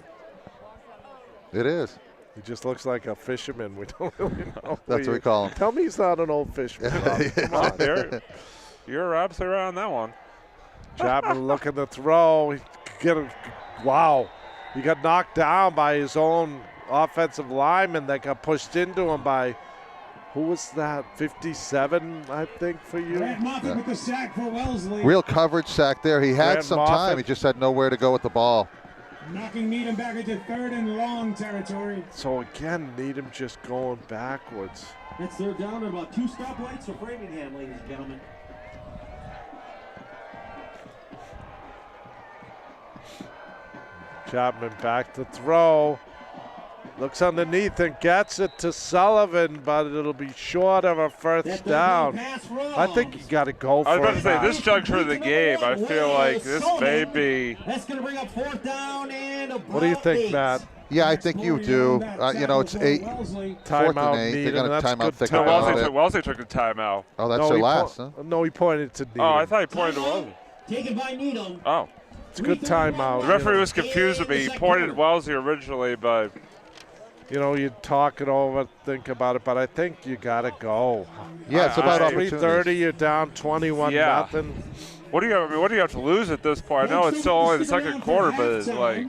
It is. He just looks like a fisherman. We don't really know. That's what we call him. Tell me he's not an old fisherman. Come on. You're absolutely right on that one. Chapman looking to throw. Wow. He got knocked down by his own offensive lineman that got pushed into him by, who was that, 57, I think, for you? Grant Moffitt with the sack for Wellesley. Real coverage sack there. He had Grant some Moffitt. time. He just had nowhere to go with the ball. Knocking Needham back into 3rd and long territory. So again, Needham just going backwards. It's 3rd down and about 2 stoplights for Framingham, ladies and gentlemen. Chapman back to throw. Looks underneath and gets it to Sullivan, but it'll be short of a first down. I think you got to go for it. I was about to say, this juncture of the game, I feel like this may be. That's going to bring up 4th down and What do you think, Matt? Yeah, I think you do. You know, it's 8. 4th and 8. They're going to time out. Think about it. Wellesley took a timeout. Oh, that's their last, huh? No, he pointed to Needham. Oh, I thought he pointed to Wellesley. Taken by Needham. Oh. It's a good timeout. The referee was confused with me. He pointed at Wellesley originally, but. You know, you talk it over, think about it, but I think you got to go. Yeah, it's about opportunity. 3:30, you're down 21-0. What do you have to lose at this point? I know it's still only the 2nd quarter, but it's like.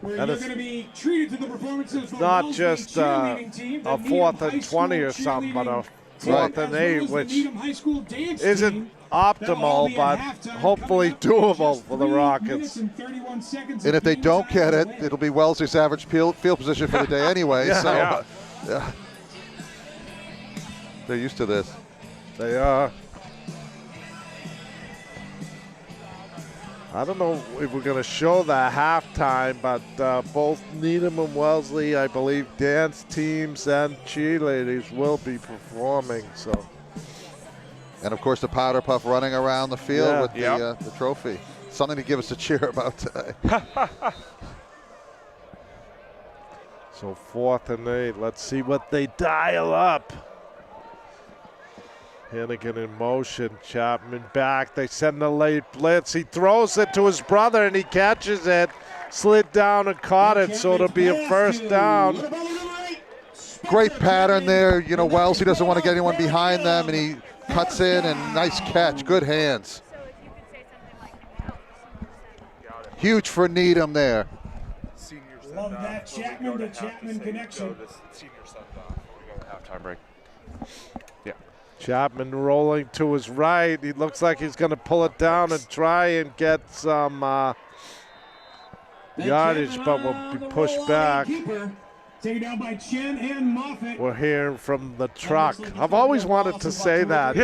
And it's going to be treated to the performances from not just a 4th and 20 or something, but a 4th and 8, which isn't optimal, but hopefully doable for the Rockets. And if they don't get it, it'll be Wellesley's average field position for the day anyway. Yeah. They're used to this. They are. I don't know if we're going to show the halftime, but both Needham and Wellesley, I believe, dance teams and cheerleaders will be performing. So. And, of course, the Powder Puff running around the field with the trophy. Something to give us a cheer about today. So 4th and 8. Let's see what they dial up. Hannigan in motion. Chapman back. They send the late blitz. He throws it to his brother, and he catches it. Slid down and caught it, so it'll be a first down. Great pattern there. You know, Wellesley doesn't want to get anyone behind them, and he cuts in, and nice catch. Good hands. Huge for Needham there. Love that Chapman to Chapman connection. Halftime break. Yeah. Chapman rolling to his right. He looks like he's going to pull it down and try and get some yardage, but will be pushed back. Taken down by Chen and Moffitt. We're hearing from the truck. I've always wanted to say that.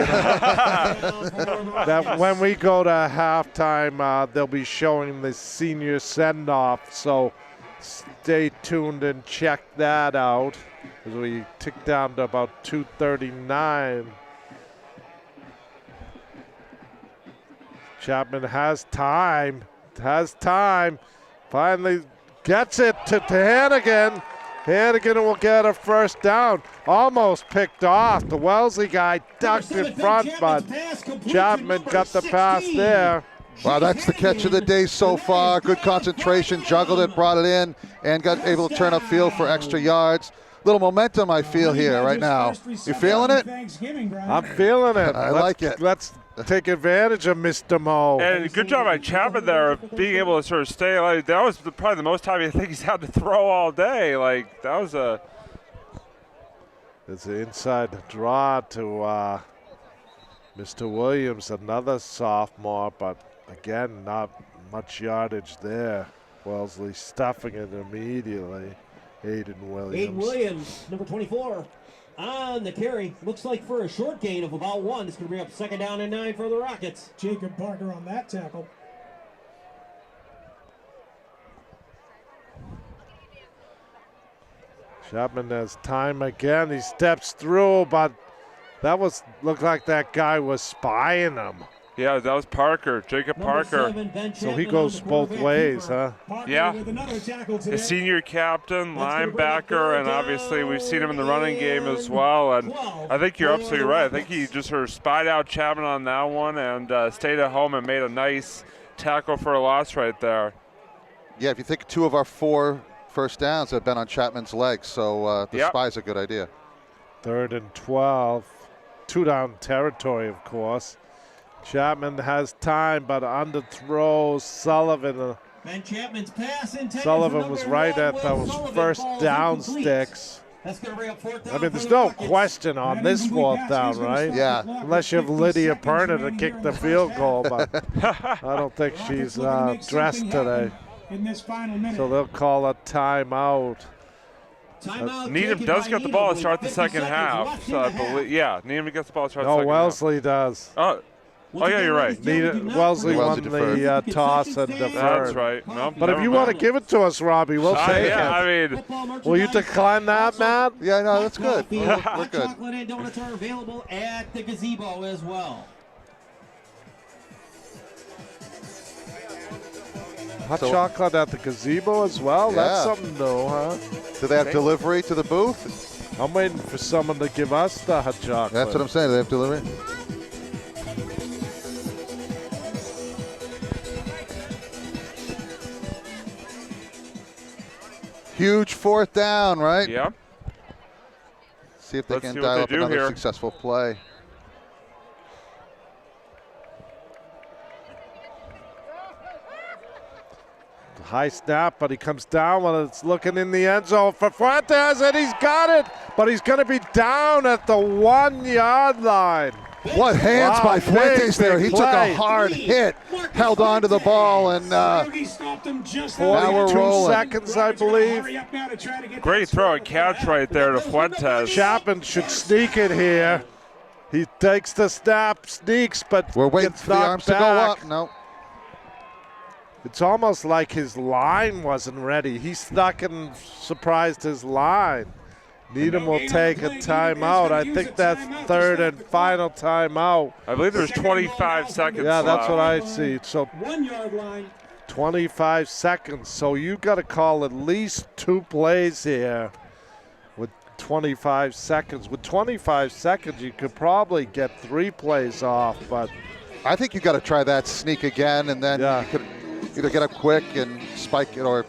That when we go to halftime, they'll be showing the senior send-off. So stay tuned and check that out as we tick down to about 2:39. Chapman has time. Finally gets it to Hannigan. Hannigan will get a first down. Almost picked off. The Wellesley guy ducked in front, but Chapman got the pass there. Wow, that's the catch of the day so far. Good concentration, juggled it, brought it in, and got able to turn upfield for extra yards. Little momentum I feel here right now. You feeling it? I'm feeling it. I like it. Let's take advantage of Mr. Mo. And good job by Chapman there, being able to sort of stay. Like that was probably the most time I think he's had to throw all day. Like that was a. It's an inside draw to Mr. Williams, another sophomore, but again, not much yardage there. Wellesley stuffing it immediately. Aiden Aiden Williams, number 24, on the carry. Looks like for a short gain of about 1. It's going to bring up 2nd down and 9 for the Rockets. Jacob Parker on that tackle. Chapman has time again. He steps through, but looked like that guy was spying him. Yeah, that was Parker, Jacob Parker. So he goes both ways, huh? Yeah. With another tackle today. A senior captain, linebacker, and obviously we've seen him in the running game as well. And I think you're absolutely right. I think he just sort of spied out Chapman on that one and stayed at home and made a nice tackle for a loss right there. Yeah, if you think 2 of our 4 first downs have been on Chapman's legs, so the spy's a good idea. 3rd and 12. 2-down territory, of course. Chapman has time, but underthrows Sullivan. Ben Chapman's pass intended. Sullivan was right at those first down sticks. That's going to bring up 4th down. I mean, there's no question on this 4th down, right? Yeah. Unless you have Lydia Perna to kick the field goal, but I don't think she's dressed today. In this final minute. So they'll call a timeout. Needham does get the ball to start the second half. So I believe, Needham gets the ball to start the second Wellesley does. Oh, yeah, you're right. Wellesley won the toss and deferred. That's right. No, but if you want to give it to us, Robbie, we'll take it. I mean, will you decline that, Matt? Yeah, no, that's good. We're good. Chocolate and donuts are available at the gazebo as well. Hot chocolate at the gazebo as well? Yeah. That's something new, huh? Do they have delivery to the booth? I'm waiting for someone to give us the hot chocolate. That's what I'm saying. Do they have delivery? Huge 4th down, right? Yep. See if they Let's can see what dial they up do another here. successful play. High snap, but he comes down when it's looking in the end zone for Fuentes, and he's got it, but he's going to be down at the 1-yard line. What hands by Fuentes there. He took a hard hit, held on to the ball, and now we're 42 rolling. seconds, I believe. great throw and catch right there to Fuentes. Chapman should sneak it here. He takes the snap, sneaks, but We're waiting gets for the knocked arms to go back. up. No. It's almost like his line wasn't ready. He stuck and surprised his line. Needham will take a timeout. I think that's 3rd and final timeout. I believe there's 25 seconds Yeah, that's left. what I see. So 1-yard line. 25 seconds. So you got to call at least 2 plays here with 25 seconds. With 25 seconds, you could probably get 3 plays off, but I think you got to try that sneak again, and then you could either get up quick and spike it or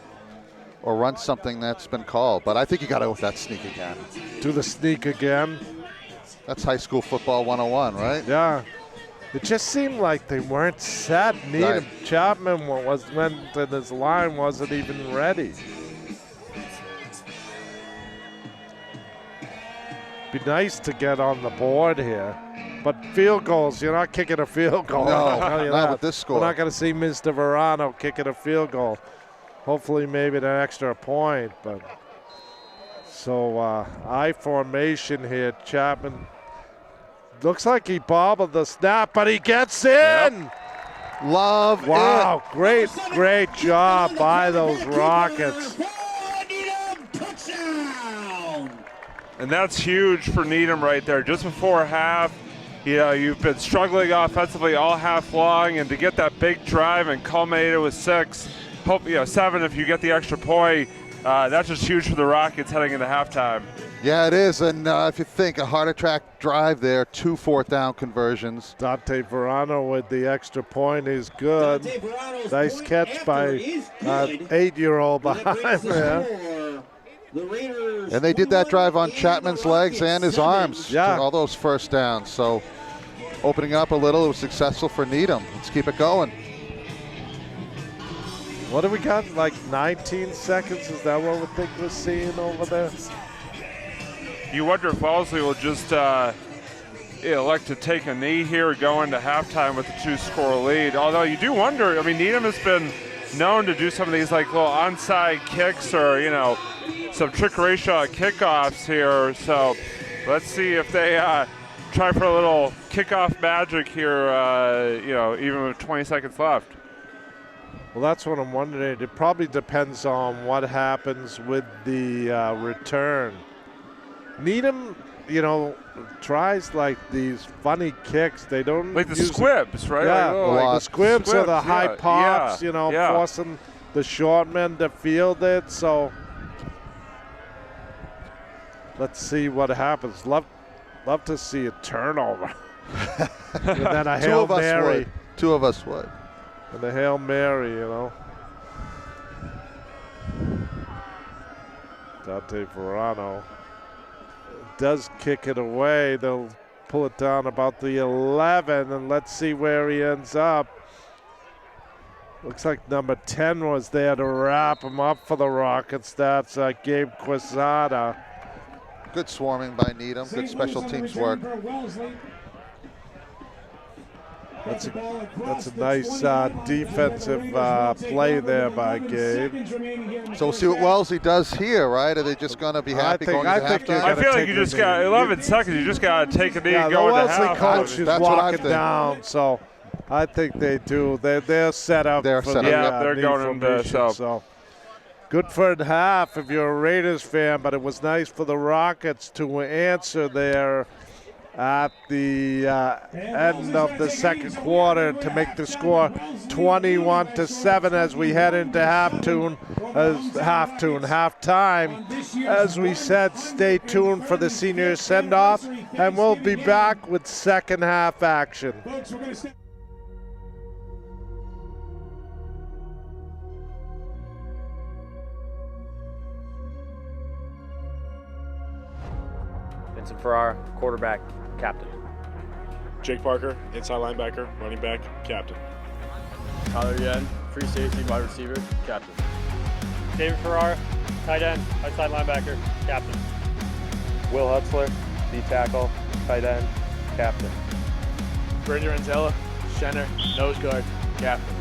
run something that's been called. But I think you got to go with that sneak again. do the sneak again. That's high school football 101, right? Yeah. It just seemed like they weren't set. Needham Chapman was meant that his line wasn't even ready. Be nice to get on the board here. But field goals, you're not kicking a field goal. No, I'll tell you not that. with this score. We're not going to see Mr. Verano kicking a field goal. Hopefully maybe an extra point, but So I formation here. Chapman looks like he bobbled the snap, but he gets in. Love Wow, great job by those Rockets. And that's huge for Needham right there. Just before half, you know, you've been struggling offensively all half long, and to get that big drive and culminate it with 6, hope 7 if you get the extra point. That's just huge for the Rockets heading into halftime. Yeah, it is. And if you think a heart attack drive there, 2 4th down conversions. Dante Verano with the extra point is good. Nice catch by 8-year-old behind there. And they did that drive on Chapman's legs and his arms. Yeah. All those first downs. So opening up a little, it was successful for Needham. Let's keep it going. What do we got? Like 19 seconds? Is that what we think we're seeing over there? You wonder if Wellesley will just elect to take a knee here, go into halftime with a 2-score lead. Although you do wonder, I mean, Needham has been known to do some of these like little onside kicks or, some trickery shot kickoffs here. So let's see if they try for a little kickoff magic here, even with 20 seconds left. Well, that's what I'm wondering. It probably depends on what happens with the return. Needham, tries like these funny kicks. They don't like the squibs, right? Yeah, like the squibs or the high yeah, pops. yeah. Forcing the short men to field it. So let's see what happens. Love to see a turnover. And then a Hail Mary. 2 of us would. And a Hail Mary, Dante Verano does kick it away. They'll pull it down about the 11, and let's see where he ends up. Looks like number 10 was there to wrap him up for the Rockets. That's Gabe Quezada. Good swarming by Needham. Good special teams work. That's a nice defensive play there by Gabe. So we'll see what Wellesley does here, right? Are they just going to be happy going into halftime? I feel like you just got 11 seconds. You just got to take a knee and go into halftime. The Wellesley coach is walking down, so I think they do. They're set up. They're set up. Yeah, they're going into so. Good for a half if you're a Raiders fan, but it was nice for the Rockets to answer there at the end of the second quarter to make the score 21-7 as we head into halftime. As we said, stay tuned for the senior send-off, and we'll be back with second half action. Vincent Farrar, quarterback, captain. Jake Parker, inside linebacker, running back, captain. Tyler Yen, free safety, wide receiver, captain. David Farrar, tight end, outside linebacker, captain. Will Hutzler, D tackle, tight end, captain. Brady Renzella, center, nose guard, captain.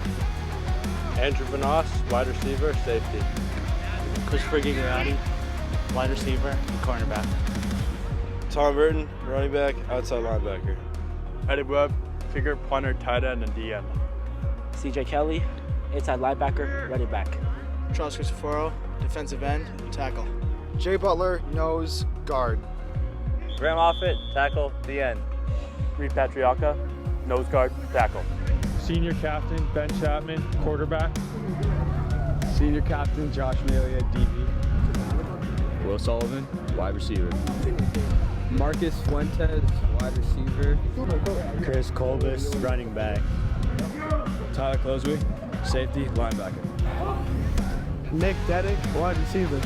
Andrew Vanos, wide receiver, safety. Christopher Gigarati, wide receiver and cornerback. Tom Burton, running back, outside linebacker. Eddie Webb, figure punter, tight end, and DN. CJ Kelly, inside linebacker, running back. Charles Cristoforo, defensive end, tackle. Jay Butler, nose guard. Graham Offit, tackle, DN. Reed Patriarca, nose guard, tackle. Senior captain, Ben Chapman, quarterback. Senior captain, Josh Melia, DB. Will Sullivan, wide receiver. Marcus Fuentes, wide receiver. Chris Colbus, running back. Tyler Closewey, safety, linebacker. Nick Deddick, wide receiver.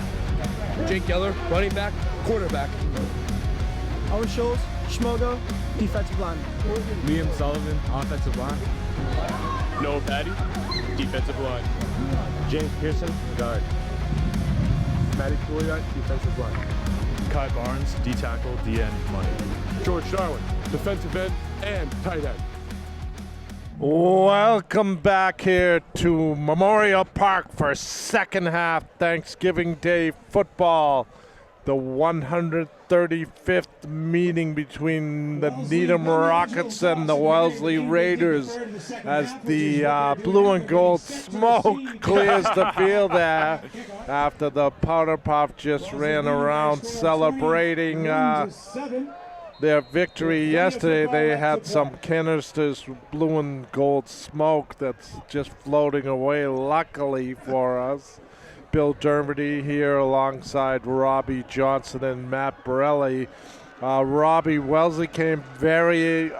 Jake Geller, running back, quarterback. Owen Schultz, Schmogo, defensive line. Liam Sullivan, offensive line. Noah Patty, defensive line. James Pearson, guard. Matty Pouliot, defensive line. Kai Barnes, D-tackle, DN, money. George Darwin, defensive end and tight end. Welcome back here to Memorial Park for second half Thanksgiving Day football. the 135th meeting between the Needham Rockets and the Wellesley Raiders as the blue and gold smoke clears the field there after the Powder Puff just ran around celebrating their victory yesterday. They had some canisters with blue and gold smoke that's just floating away, luckily for us. Bill Dermody here alongside Robbie Johnson and Matt Borelli. Robbie, Wellesley came very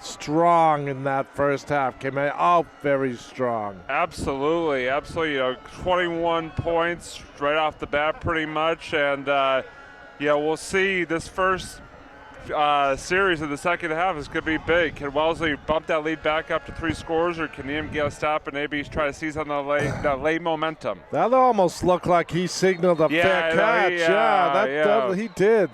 strong in that first half. Came out very strong. Absolutely. You know, 21 points right off the bat pretty much. And, we'll see this first series of the second half is going to be big. Can Wellesley bump that lead back up to 3 scores, or can Needham get a stop and maybe try to seize on the late momentum? That almost looked like he signaled a fair catch. He did.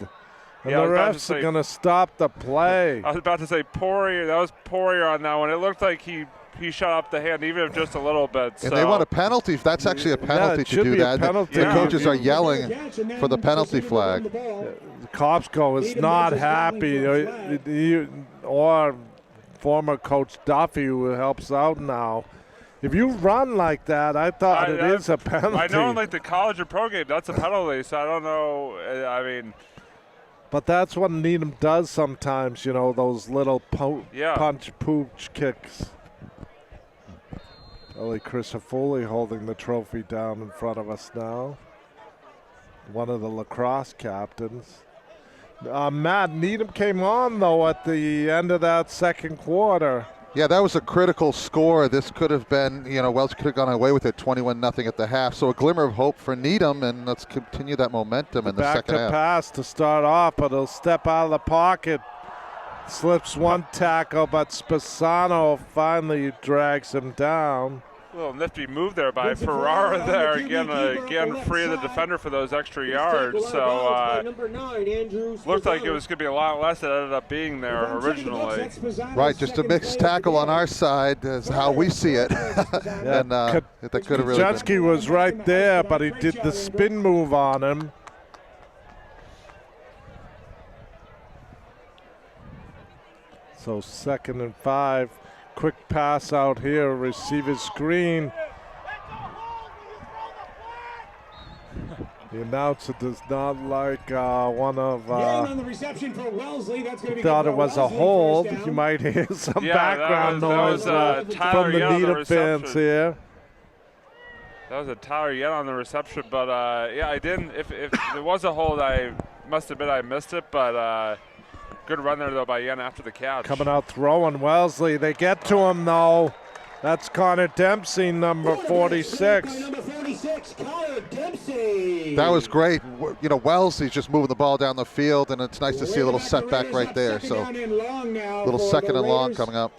And the refs are going to stop the play. I was about to say Poirier. That was Poirier on that one. It looked like he shot up the hand, even if just a little bit. And they want a penalty. That's actually a penalty to do that. The coaches are yelling for the penalty flag. Kopsko is not happy. Or former coach Duffy, who helps out now. If you run like that, I thought it is a penalty. I know in like the college or pro game, that's a penalty, so I don't know. I mean. But that's what Needham does sometimes, you know, those little punch pooch kicks. Ellie Crisafulli holding the trophy down in front of us now. One of the lacrosse captains. Matt, Needham came on, though, at the end of that second quarter. Yeah, that was a critical score. This could have been, Wells could have gone away with it 21-0 at the half. So a glimmer of hope for Needham, and let's continue that momentum in the second half. Back to pass to start off, but he'll step out of the pocket. Slips one tackle, but Spasano finally drags him down. A little nifty move there by Ferrara there. Again, free of the defender for those extra yards. So looked like it was going to be a lot less than it ended up being there originally. Right, just a mixed tackle on our side is how we see it. And that could have really Kuczynski was right there, but he did the spin move on him. So 2nd and 5. Quick pass out here, receiver screen. The announcer does not like one of. On the reception for Wellesley. That's going to be thought it was a hold. You might hear some background noise from the Needham fans here. That was a Tyler Yen on the reception, but I didn't. If there was a hold, I must admit I missed it, but. Good run there, though, by Yen after the catch. Coming out throwing Wellesley. They get to him, though. That's Connor Dempsey, number 46. That was great. Wellesley's just moving the ball down the field, and it's nice to see a little setback right there. So a little 2nd and long coming up.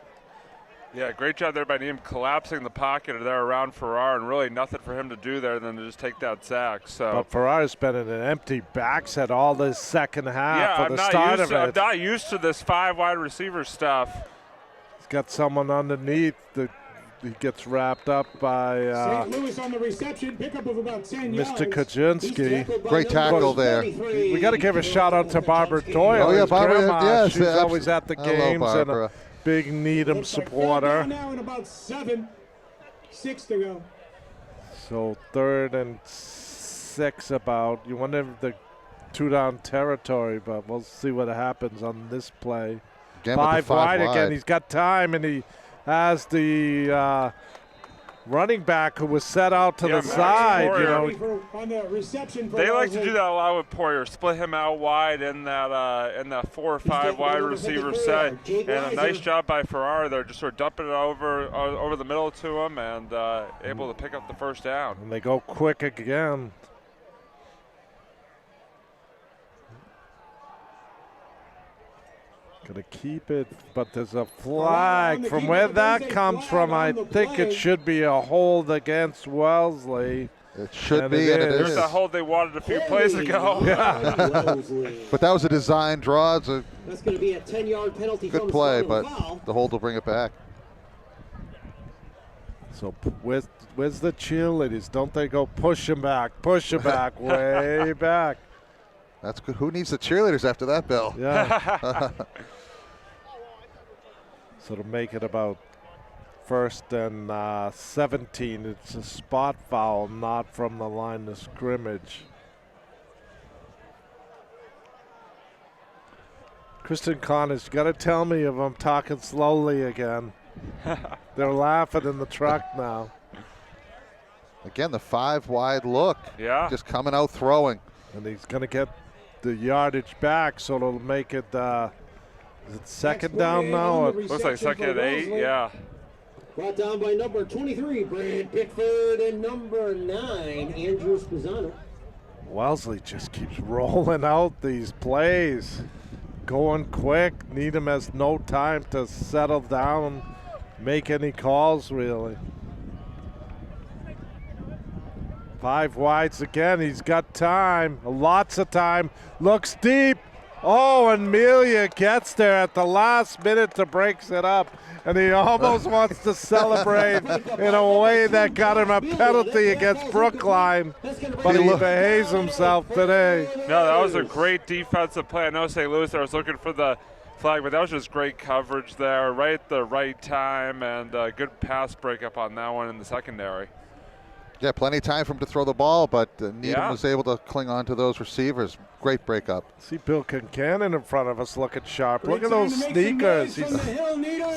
Yeah, great job there by Needham collapsing the pocket there around Farrar, and really nothing for him to do there than to just take that sack. So, but Farrar's been in an empty backset all this second half for the start of it. I'm not used to this 5 wide receiver stuff. He's got someone underneath that he gets wrapped up by St. Louis on the reception, pickup of about 10 Mr. Kuczynski. Great tackle there. We got to give a shout out to Barbara Doyle. Oh yeah, Barbara. Yes, she's always at the games and a big Needham supporter. Now in about 7, 6 to go. So 3rd and 6 about. You wonder if the 2-down territory, but we'll see what happens on this play. Again, 5 wide again. He's got time, and he has the running back who was set out to the side. They like to do that a lot with Poirier. Split him out wide in that 4 or 5 wide receiver set, and a nice job by Ferrara there, just sort of dumping it over the middle to him and able to pick up the first down. And they go quick again. Gonna keep it, but there's a flag. From where that comes from, I think it should be a hold against Wellesley. It should be, and it is. There's a hold they wanted a few plays ago. Yeah. But that was a design draw. It's a That's going to be a 10-yard penalty. Good play, but the hold will bring it back. So where's the cheerleaders? Don't they go push him back, way back. That's good. Who needs the cheerleaders after that, Bill? Yeah. So to make it about 1st and 17, it's a spot foul, not from the line of scrimmage. Kristen Connors, you got to tell me if I'm talking slowly again. They're laughing in the truck now. Again, the 5 wide look. Yeah. Just coming out throwing. And he's going to get the yardage back, so it'll make it, is it 2nd down now? Looks like 2nd and 8, yeah. Brought down by number 23, Brad Pickford, and number 9, Andrew Spezzano. Wellesley just keeps rolling out these plays. Going quick. Needham has no time to settle down, make any calls really. 5 wides again. He's got time, lots of time. Looks deep. Oh, and Melia gets there at the last minute to breaks it up. And he almost wants to celebrate in a way that got him a penalty against Brookline. But he behaves himself today. No, that was a great defensive play. I know St. Louis there was looking for the flag, but that was just great coverage there, right at the right time, and a good pass breakup on that one in the secondary. Yeah, plenty of time for him to throw the ball, but Needham was able to cling on to those receivers. Great breakup. See Bill Kincannon in front of us looking sharp. Look at those sneakers. He's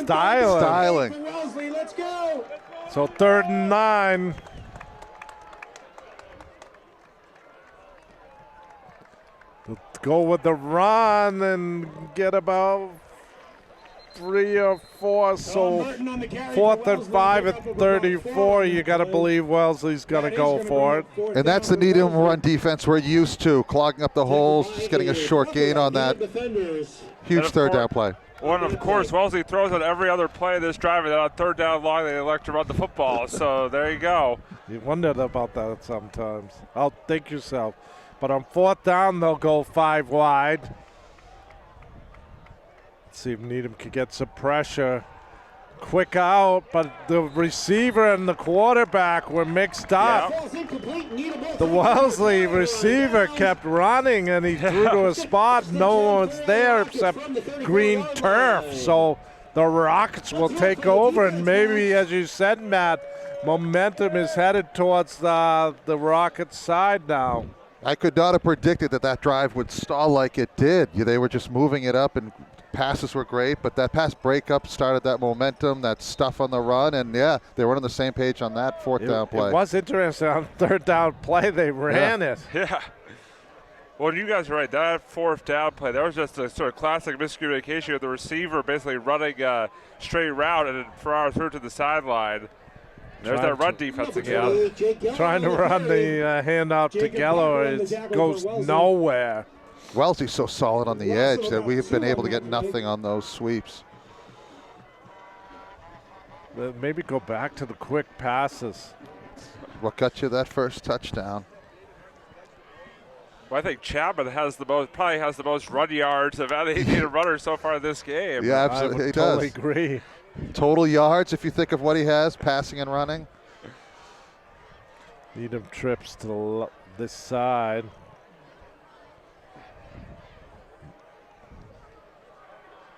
styling. Let's go. So 3rd and 9. Go with the run and get about 3 or 4. So 4th and 5 at 34. You got to believe Wellesley's going to go for it. And that's the Needham run defense we're used to, clogging up the holes, just getting a short gain on that. Huge 3rd down play. Well, and of course, Wellesley throws on every other play of this drive, and then on 3rd down long, they elect to run the football. So there you go. You wondered about that sometimes. Outthink yourself. But on 4th down, they'll go 5 wide. See if Needham can get some pressure. Quick out, but the receiver and the quarterback were mixed up. Yeah. The Wellesley receiver kept running, and he threw to a spot. No one's there except green turf. So the Rockets will take over, and maybe, as you said, Matt, momentum is headed towards the Rockets' side now. I could not have predicted that drive would stall like it did. They were just moving it up, and passes were great, but that pass breakup started that momentum, that stuff on the run, and yeah, they were on the same page on that 4th down play. It was interesting on 3rd down play, they ran it. Yeah. Well, you guys are right. That 4th down play, that was just a sort of classic miscommunication with the receiver basically running a straight route and Ferraro threw to the sideline. There's that run defense again. Trying to run the handout to Geller, it goes nowhere. Wellesley's so solid on the edge that we've been able to get nothing on those sweeps. Maybe go back to the quick passes. What got you that first touchdown? Well, I think Chapman probably has the most run yards of any runner so far this game. Yeah, absolutely. I would totally agree. Total yards, if you think of what he has, passing and running. Needham trips to this side.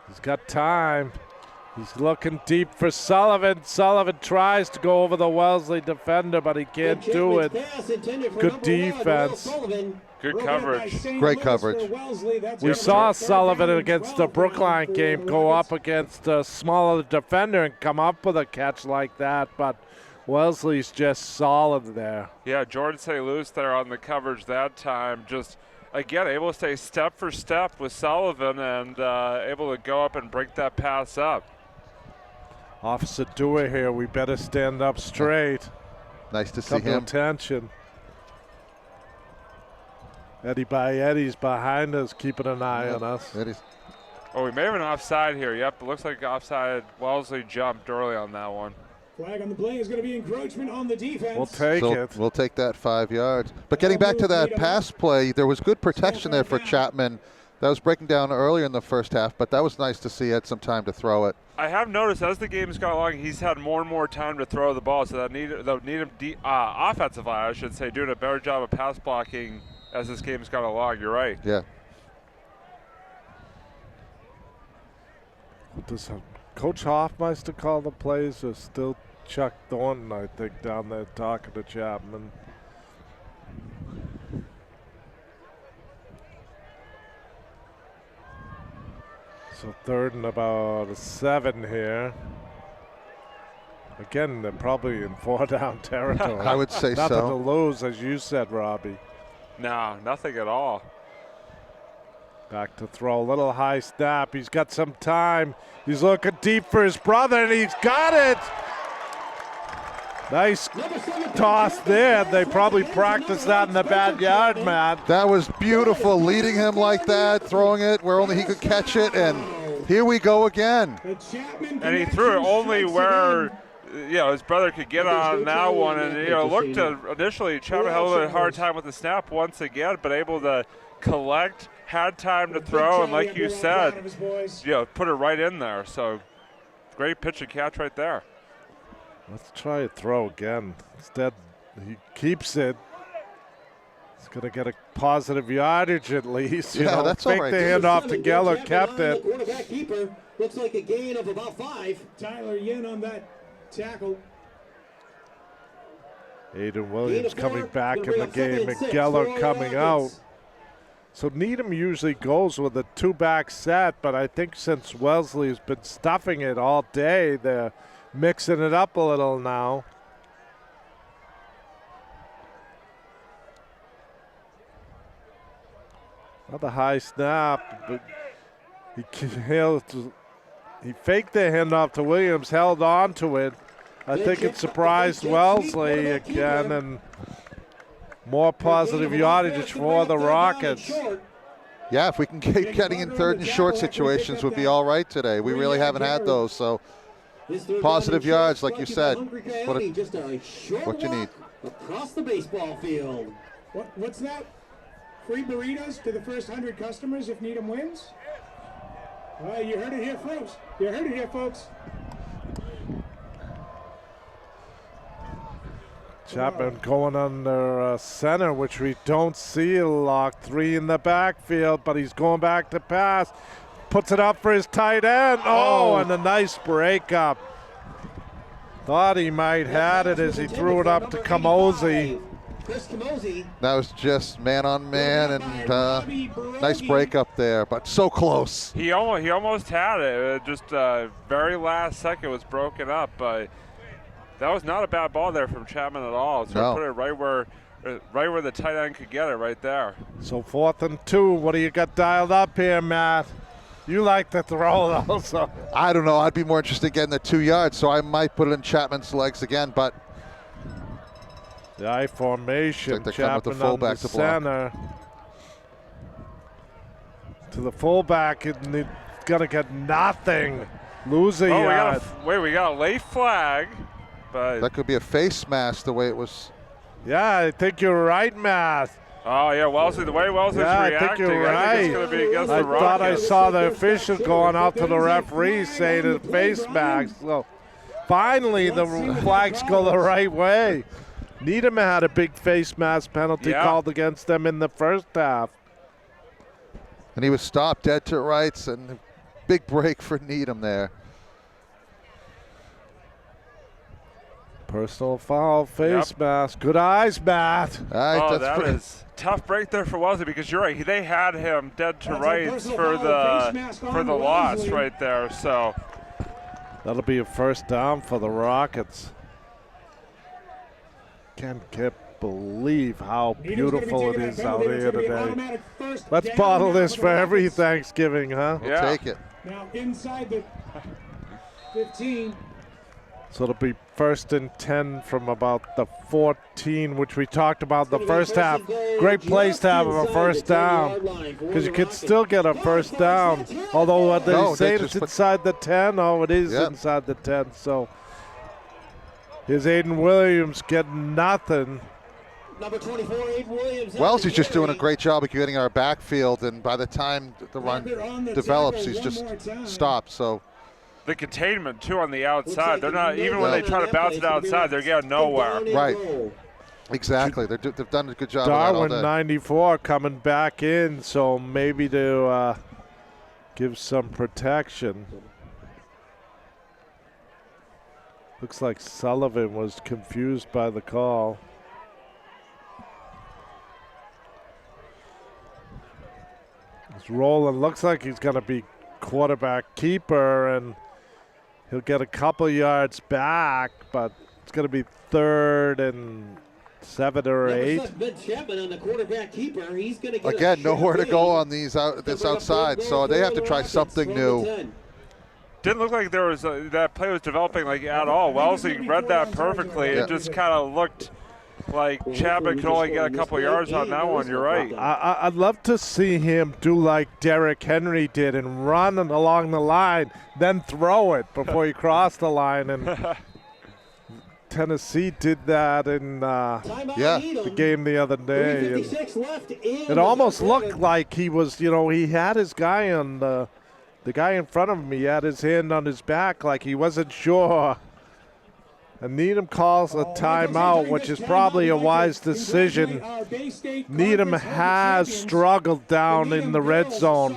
He's got time. He's looking deep for Sullivan. Sullivan tries to go over the Wellesley defender, but he can't do it. Good defense. Good coverage. Great coverage. We saw Sullivan against the Brookline game go up against a smaller defender and come up with a catch like that, but Wellesley's just solid there. Yeah, Jordan St. Louis there on the coverage that time, just again, able to stay step for step with Sullivan and able to go up and break that pass up. Officer Dewey here, we better stand up straight. Nice to see him. Attention. Eddie Baetti's behind us, keeping an eye on us. Oh, we may have an offside here. Yep, it looks like offside. Wellesley jumped early on that one. Flag on the play is going to be encroachment on the defense. We'll take it. We'll take that 5 yards. But getting back to that pass play, there was good protection there for Chapman. That was breaking down earlier in the first half, but that was nice to see. He had some time to throw it. I have noticed as the game's gone along, he's had more and more time to throw the ball. So that Needham offensive line, I should say, doing a better job of pass blocking as this game's gone along. You're right. Yeah. Does Coach Hoffmeister call the plays, or still Chuck Thornton, I think, down there talking to Chapman? So 3rd and about 7 here. Again, they're probably in 4-down territory. I would say Nothing so. to lose, as you said, Robbie. No, nothing at all. Back to throw, little high snap. He's got some time. He's looking deep for his brother, and he's got it. Nice toss there. They probably practiced that in the backyard, man. That was beautiful, leading him like that, throwing it where only he could catch it, and here we go again. And he threw it only where his brother could get on that one, and looked to initially Chapman had a little bit hard time with the snap once again, but able to collect, had time to throw, and like you said, put it right in there. So great pitch and catch right there. Let's try a throw again. Instead, he keeps it. He's going to get a positive yardage at least. That's all right. Fake the handoff to Geller, kept it. Quarterback keeper looks like a gain of about 5. Tyler Yin on that tackle. Aiden Williams coming back in the game, and Geller coming out. So Needham usually goes with a 2-back set, but I think since Wellesley has been stuffing it all day, they're mixing it up a little now. Another high snap, but he faked the handoff to Williams, held on to it. I think it surprised Wellesley again, and more positive yardage for the Rockets. Yeah, if we can keep getting in 3rd and short situations, would be all right today. We really haven't had those, so positive yards, like you said, what you need. Across the baseball field. What's that? Free burritos to the first 100 customers if Needham wins? You heard it here, folks. You heard it here, folks. Chapman going under center, which we don't see a lot. 3 in the backfield, but he's going back to pass. Puts it up for his tight end. Oh, and a nice breakup. Thought he might had it as he threw it up to Camozzi. That was just man on man, and nice breakup there, but so close. He almost had it. Just very last second was broken up. That was not a bad ball there from Chapman at all. So put it right where the tight end could get it, right there. So 4th and 2. What do you got dialed up here, Matt? You like to throw also. I don't know. I'd be more interested in getting the 2 yards, so I might put it in Chapman's legs again, but the I formation. Like Chapman on the center. To the fullback, and he's gonna get nothing. Lose a yard. We got a late flag. But that could be a face mask the way it was. Yeah, I think you're right, Matt. Oh, yeah, Wellesley, the way Wellesley's reacting, I think you're right. I think it's going to be against the Rockets. I thought I saw the official going out to the referee saying it's face mask. So finally, the flags go the right way. Needham had a big face mask penalty called against them in the first half. And he was stopped dead to rights, and big break for Needham there. Personal foul, face mask. Good eyes, Matt. That is tough break there for Wellesley, because you're right. They had him dead to rights for the loss right there. So that'll be a first down for the Rockets. Can't believe how beautiful it is out here today. Let's bottle this for every Thanksgiving, huh? We'll take it. Now inside the 15. So it'll be 1st and 10 from about the 14, which we talked about the first half. Great place to have a first down, because you could still get a first down. Although they say it's inside the 10. Oh, it is inside the 10. So here's Aiden Williams getting nothing. Number 24, Aiden Williams. Wellesley's just doing a great job of getting our backfield, and by the time the run develops, he's just stopped. So the containment too on the outside. They're not, even when they try to bounce it outside, they're getting nowhere. Right. Exactly. They've done a good job Darwin, of that all day. 94, coming back in, so maybe to give some protection. Looks like Sullivan was confused by the call. He's rolling. Looks like he's going to be quarterback keeper, and he'll get a couple yards back, but it's going to be 3rd and 7 or 8. Ben Chapman on the quarterback keeper. He's going to get Again, nowhere to go on these this outside, so they have to try something new. Didn't look like there was that play was developing like at all. Wellesley read that perfectly. Yeah. It just kind of looked like Chapman could only get a couple yards on that one. You're right. I'd love to see him do like Derrick Henry did and run along the line, then throw it before he crossed the line. And Tennessee did that in the game the other day. And it almost looked like he was, he had his guy on the guy in front of him. He had his hand on his back like he wasn't sure. And Needham calls a timeout, which is probably a wise decision. Needham has struggled down in the red zone.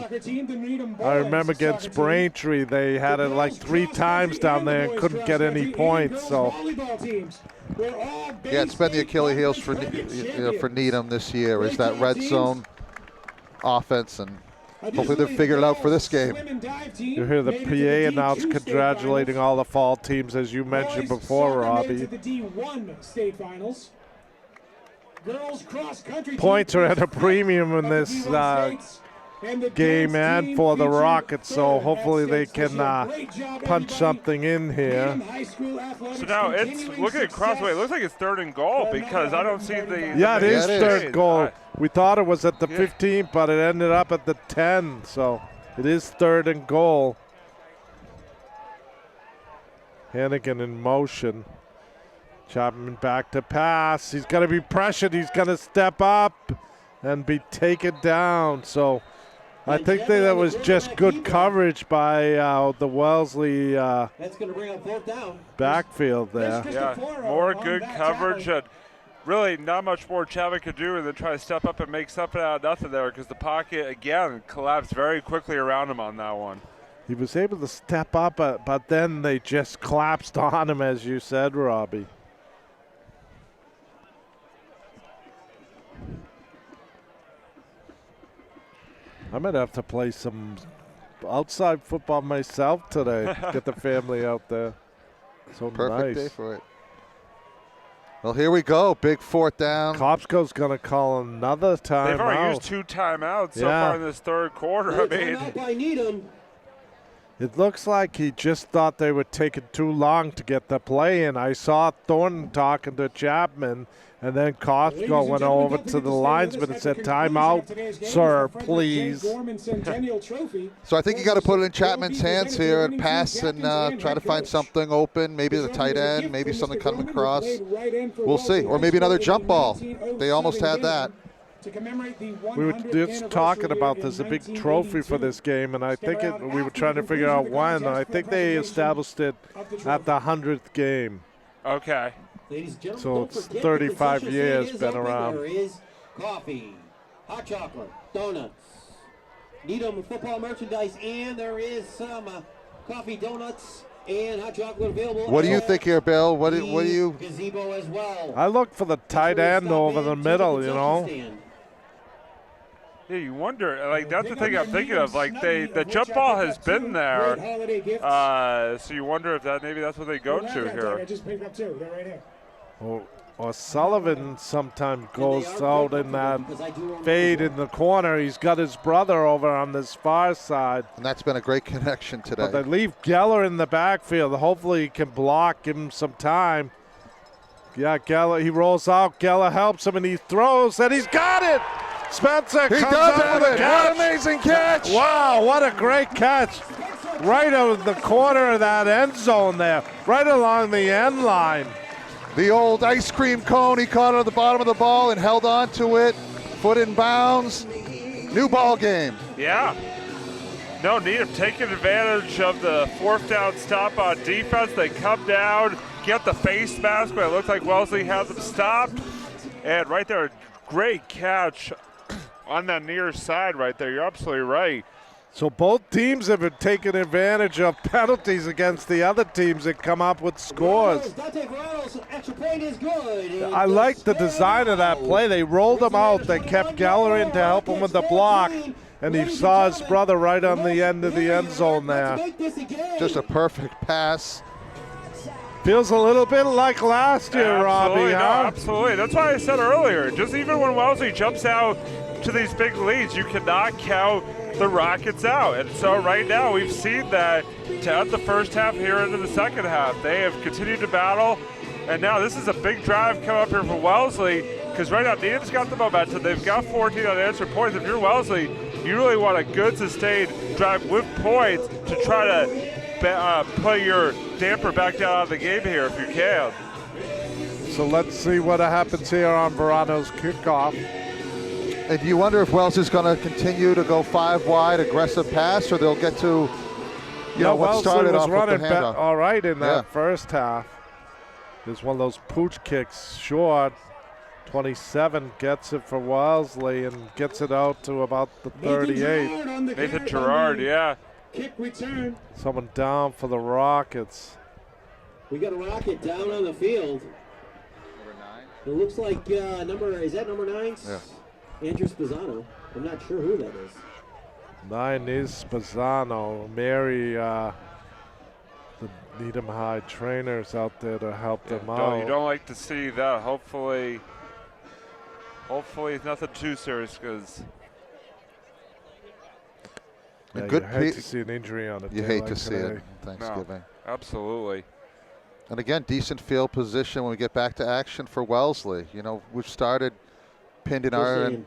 I remember against Braintree, they had it like 3 times down there and couldn't get any points. So, yeah, it's been the Achilles heels for Needham this year is that red zone offense, and hopefully they'll figure it out for this game. You hear the PA announce congratulating all the fall teams, as you mentioned before, Robbie. Points are at a premium in this game and for the Rockets, so hopefully they can punch something in here. So now it's looking at Crossway. It looks like it's 3rd and goal because I don't see the. Yeah, it is 3rd goal. We thought it was at the 15, but it ended up at the 10, so it is 3rd and goal. Hannigan in motion. Chapman back to pass. He's going to be pressured. He's going to step up and be taken down. So I think that was just good coverage by the Wellesley backfield there. Yeah, more good coverage. Really not much more Chapman could do than try to step up and make something out of nothing there because the pocket, again, collapsed very quickly around him on that one. He was able to step up, but then they just collapsed on him, as you said, Robbie. I might have to play some outside football myself today. Get the family out there. So Perfect nice. day for it. Well, here we go. Big 4th down. Kopsko's going to call another timeout. They've already used 2 timeouts so far in this 3rd quarter. It looks like he just thought they were taking too long to get the play in. I saw Thornton talking to Chapman, and then Kopsko went over to the linesman and said, "Timeout, sir, please." So I think you got to put it in Chapman's hands here and pass and try to find something open, maybe the tight end, maybe something coming across. We'll see. Or maybe another jump ball. They almost had that. We were just talking about this, a big trophy for this game, and I think we were trying to figure out when. I think they established it at the 100th game. Okay. So it's 35 years been around. There is coffee, hot chocolate, donuts, Needham football merchandise, and there is some coffee, donuts, and hot chocolate available. What do you think here, Bill? What do you? Gazebo as well. I look for the tight end over the middle, Yeah, you wonder, like, that's the thing I'm thinking of. Like, the jump ball has been there, so you wonder if maybe that's what they go to here. I just picked up 2. They're right here. Or Sullivan sometimes goes out in that fade in the corner. He's got his brother over on this far side. And that's been a great connection today. But they leave Geller in the backfield. Hopefully he can block, give him some time. Yeah, Geller, he rolls out. Geller helps him, and he throws, and he's got it! Spencer he comes does out it with it. What an amazing catch. Wow, what a great catch. Right out of the corner of that end zone there, right along the end line. The old ice cream cone, he caught it at the bottom of the ball and held on to it. Foot in bounds. New ball game. Yeah. No, Needham taking advantage of the 4th down stop on defense. They come down, get the face mask, but it looked like Wellesley had them stopped. And right there, great catch on that near side right there. You're absolutely right. So both teams have been taking advantage of penalties against the other teams that come up with scores. Extra point is good. I like the design of that play. They rolled him out. They kept Geller in to help him with the block. And he saw his brother right on the end of the end zone there. Just a perfect pass. Feels a little bit like last year, Robbie, huh? No, absolutely. That's why I said earlier, just even when Wellesley jumps out to these big leads, you cannot count the Rockets out. And so right now we've seen that to end the first half here into the second half. They have continued to battle, and now this is a big drive coming up here for Wellesley, because right now Needham's got the momentum. They've got 14 unanswered points. If you're Wellesley, you really want a good sustained drive with points to try to put your damper back down out of the game here if you can. So let's see what happens here on Verano's kickoff. And you wonder if Wells is going to continue to go 5 wide, aggressive pass, or they'll get to, what Wellesley started was off running with the handoff. all right in that first half. There's one of those pooch kicks short. 27 gets it for Wellesley and gets it out to about the 38. Nathan Gerard, yeah. Kick return. Someone down for the Rockets. We got a Rocket down on the field. It looks like is that number 9? Yeah. Andrew Spezzano. I'm not sure who that is. 9 is Spezzano. Mary, the Needham High trainers out there to help them out. You don't like to see that. Hopefully it's nothing too serious, because you hate to see an injury on it. You hate to see it. Thanksgiving. No, absolutely. And again, decent field position when we get back to action for Wellesley. We've started pinned in our end.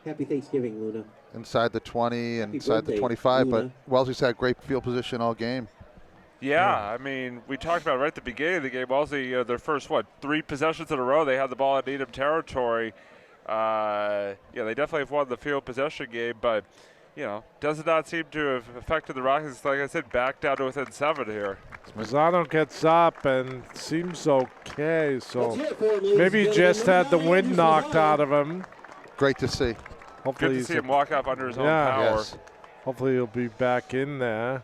Happy Thanksgiving, Luna. Inside the 20 and inside the 25, Luna. but Wellesley's had great field position all game. Yeah, I mean, we talked about right at the beginning of the game. Wellesley, their first 3 possessions in a row, they had the ball at Needham territory. They definitely have won the field possession game, but does not seem to have affected the Rockets. Like I said, back down to within 7 here. Mazzano gets up and seems okay, so maybe he just had the wind knocked out of him. Great to see. Good to see him walk up under his own power. Yes. Hopefully he'll be back in there.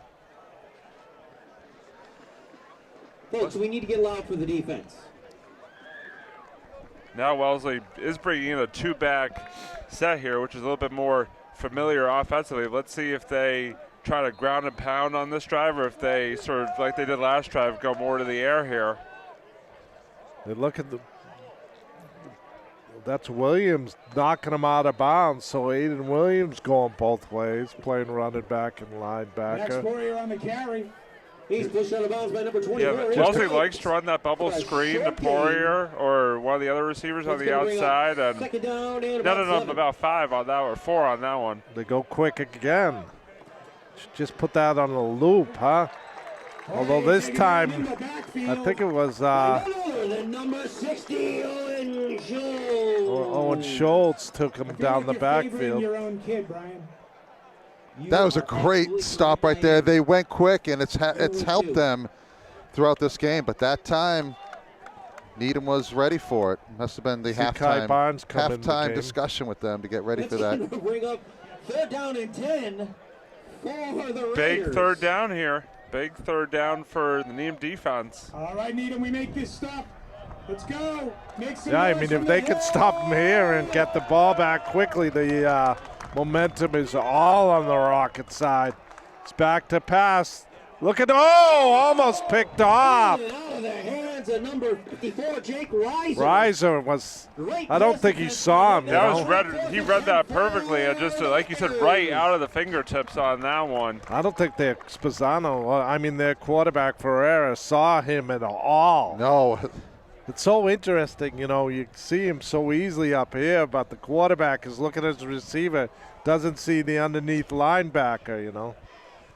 Folks, we need to get loud for the defense. Now Wellesley is bringing in a 2-back set here, which is a little bit more familiar offensively. Let's see if they try to ground and pound on this drive, or if they sort of, like they did last drive, go more to the air here. They look at that's Williams knocking him out of bounds, so Aiden Williams going both ways, playing running back and linebacker. Max Poirier on the carry. He's pushed out of bounds by number 24. Yeah, Wellesley likes to run that bubble screen to Poirier or one of the other receivers on the outside. And second down and about 5 on that, or 4 on that one. They go quick again. Just put that on a loop, huh? Although this time, I think it was number 60, Owen Schultz took him down the backfield. Your own kid, Brian. That was a great stop right there. They went quick, and it's helped them throughout this game. But that time, Needham was ready for it. Must have been the halftime discussion with them to get ready for that. Bring up 3rd down and 10 for the Raiders. Big 3rd down here. Big 3rd down for the Needham defense. All right, Needham, we make this stop. Let's go. Make some I noise mean, from if they the could stop him here and get the ball back quickly, the momentum is all on the Rocket side. It's back to pass. Look at, almost picked off. Out of the hands of number 54, Jake Reiser. Reiser was, I don't think he saw him. He read that perfectly, and just like you said, right out of the fingertips on that one. I don't think their their quarterback Ferreira saw him at all. No. It's so interesting, you see him so easily up here, but the quarterback is looking at his receiver, doesn't see the underneath linebacker,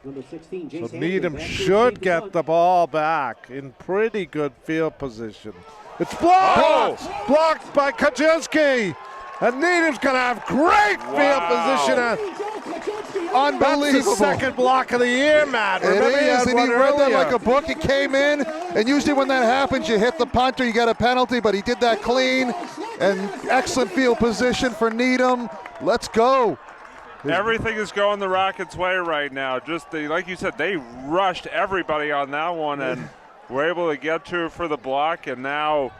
Number 16, So Jace Needham Hampton, should get the ball back in pretty good field position. It's blocked! Blocked by Kaczynski! And Needham's going to have great field position. Unbelievable. That's the second block of the year, Matt. Remember It is, and he read that earlier. like a book. He came in, and usually when that happens, you hit the punter, you get a penalty, but he did that clean. And excellent field position for Needham. Let's go. Everything is going the Rockets' way right now. Just like you said, they rushed everybody on that one and were able to get to it for the block. And now,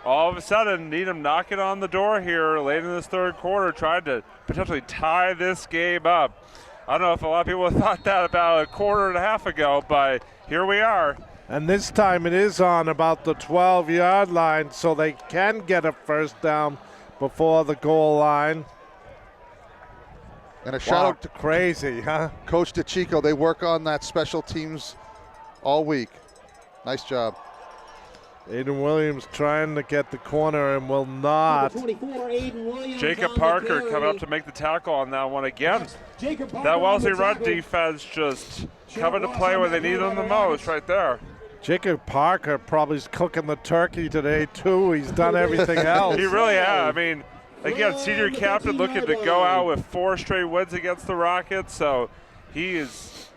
all of a sudden, Needham knocking on the door here late in this third quarter, tried to potentially tie this game up. I don't know if a lot of people thought that about a quarter and a half ago, but here we are. And this time it is on about the 12-yard line, so they can get a first down before the goal line. And a shout out to crazy, huh? Coach DeChico. They work on that special teams all week. Nice job. Aiden Williams trying to get the corner and will not. 24, Aiden Williams Jacob Parker coming up to make the tackle on that one again. That Wellesley run defense just coming to play when they need them the most right there. Jacob Parker probably is cooking the turkey today, too. He's done everything else. He really has. I mean, again, senior captain looking to go out with 4 straight wins against the Rockets, so he has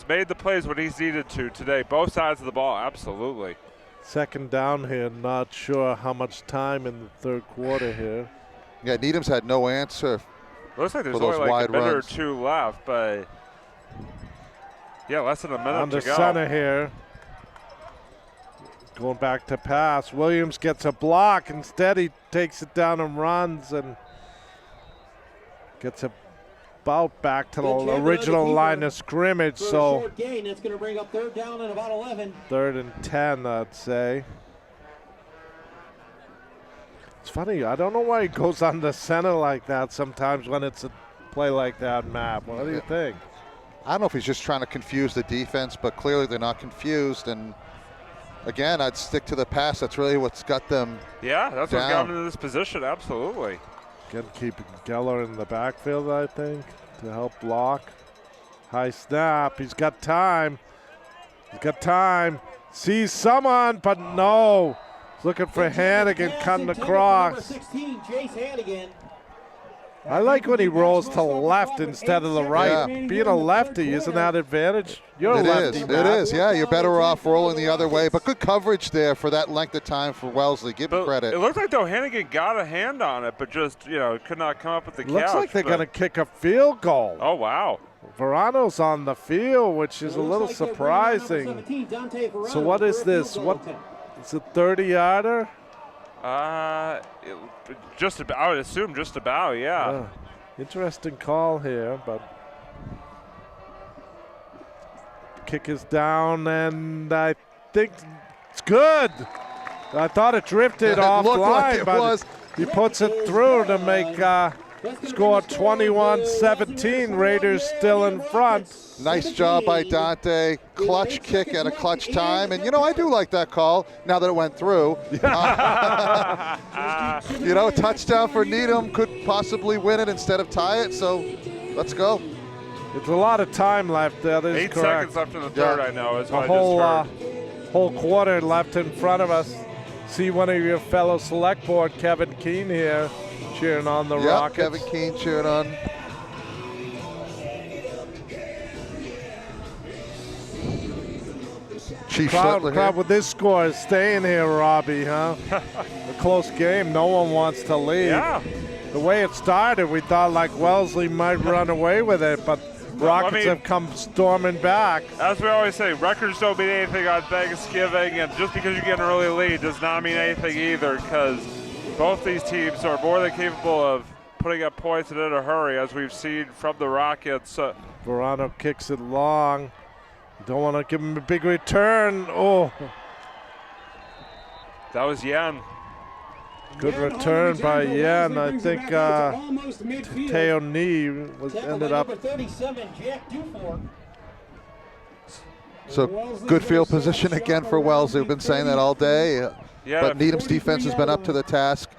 made the plays when he's needed to today. Both sides of the ball, absolutely. Second down here, not sure how much time in the third quarter here. Yeah, Needham's had no answer. Looks like there's for those only like a minute runs. or two left, but yeah, less than a minute On to the go. center here. Going back to pass. Williams gets a block. Instead, he takes it down and runs and gets about back to the original line of scrimmage. So short gain, that's going to bring up third down and about 11. 3rd and 10, I'd say. It's funny. I don't know why he goes on the center like that sometimes when it's a play like that, Matt. What do you think? I don't know if he's just trying to confuse the defense, but clearly they're not confused. And again, I'd stick to the pass. That's really what's got them Yeah, that's down. what's got him into this position, absolutely. Again, keeping Geller in the backfield, I think, to help block. High snap. He's got time. He's got time. Sees someone, but no. He's looking for Hannigan cutting across. Number 16, Jace Hannigan. I like when he rolls to the left instead of the right. Yeah. Being a lefty, isn't that advantage? You're a It lefty, is. Matt. It is. Yeah, you're better off rolling the other way. But good coverage there for that length of time for Wellesley. Give him credit. It looked like though Hannigan got a hand on it, but just could not come up with the catch. Looks like they're going to kick a field goal. Oh wow! Verano's on the field, which is a little surprising. So what is this? What? It's a 30-yarder? Just about. I would assume just about. Yeah. Interesting call here, but kick is down, and I think it's good. I thought it drifted offline, like but he puts it through to make score 21-17. Raiders still in front. Nice job by Dante. Clutch kick at a clutch time. And, I do like that call now that it went through. Touchdown for Needham. Could possibly win it instead of tie it. So let's go. It's a lot of time left. That is 8 correct. seconds left in the third, I know. Is what A whole quarter left in front of us. See one of your fellow select board, Kevin Keene here, cheering on the Rockets. Kevin Keene cheering on. Chief Schlittler crowd here. with this score is staying here, Robbie, huh? A close game. No one wants to leave. Yeah. The way it started, we thought like Wellesley might run away with it, but Rockets have come storming back. As we always say, records don't mean anything on Thanksgiving, and just because you get an early lead does not mean anything either, because both these teams are more than capable of putting up points and in a hurry, as we've seen from the Rockets. Verano kicks it long. Don't want to give him a big return. Oh. That was Yan. Good return by Yan. I think Teo Nee ended up. So good field position again for Wellesley. We've been saying that all day. Yeah, but Needham's defense has been up to the task.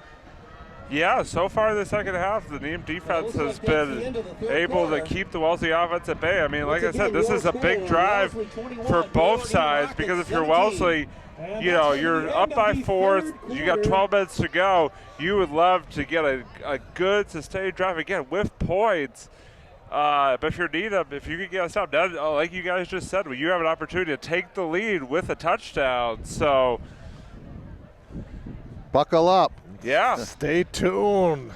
Yeah, so far in the second half, the Needham defense has been able to keep the Wellesley offense at bay. I mean, like I said, this is a big drive for both sides, because if you're Wellesley, you're up by 4, you got 12 minutes to go. You would love to get a good sustained drive again with points. But if you're Needham, if you could get a stop, like you guys just said, you have an opportunity to take the lead with a touchdown. So buckle up. Yeah. Stay tuned.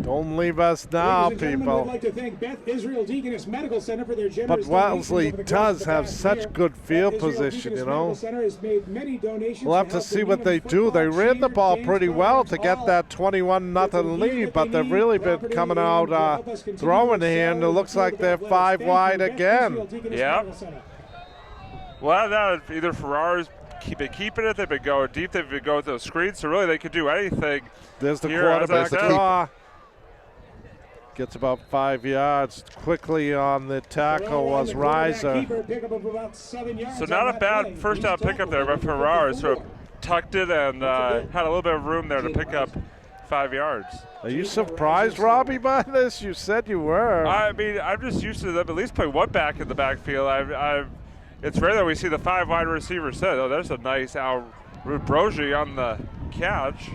Don't leave us now, Ladies and gentlemen, people. we'd like to thank Beth Israel Deaconess Medical Center for their But generous Wellesley donations over the course does of the have past such year. good field Beth Israel position, Deaconess you know. Medical Center has made many donations We'll have to help see the what they Needham do. They football, ran the cheer, ball dance pretty well to programs, get that 21-0 lead, but they've really been coming out throwing here, and it looks like they're 5 wide again. Yeah. Well, now either Ferrara's been keeping it, they've been going deep, they've been going with those screens, so really they could do anything. There's the here, quarterback draw. Gets about 5 yards. Quickly on the tackle was Reiser. So not a bad first down pickup there by Ferrara. Sort of tucked it and had a little bit of room there to pick up 5 yards. Are you surprised, Robbie, by this? You said you were. I mean, I'm just used to them at least play one back in the backfield. It's rare that we see the 5 wide receivers set. Oh, there's a nice Al Brogy on the catch.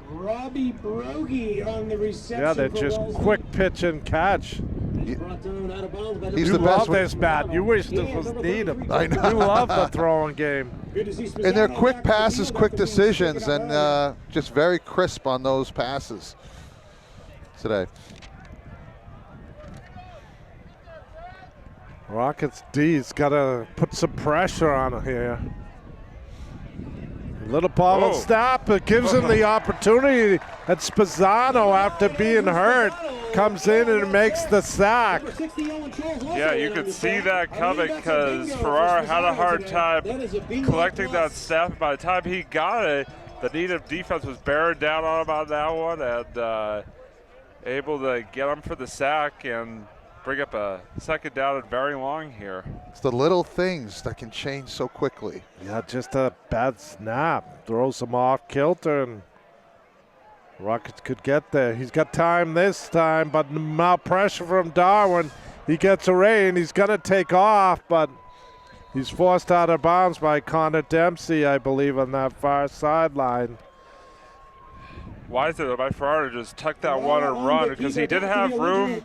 Robbie Brogy on the reception. Yeah, they're just quick pitch and catch. He's You love this, Matt. You wish this was Needham. I know. You love the throwing game. And they're quick passes, quick decisions, and just very crisp on those passes today. Rockets D's got to put some pressure on here. Little ball will stop. It gives him the opportunity. And Spazzano, after being hurt, comes in and makes the sack. Yeah, you could see that coming because Ferrara had a hard time collecting that snap. By the time he got it, the Needham defense was bearing down on him on that one and able to get him for the sack and bring up a second down and very long here. It's the little things that can change so quickly. Yeah, just a bad snap. Throws him off kilter, and Rockets could get there. He's got time this time, but now pressure from Darwin. He gets away, and he's going to take off, but he's forced out of bounds by Connor Dempsey, I believe, on that far sideline. Why is it by Ferrara to just tuck that one and run? Because he did have room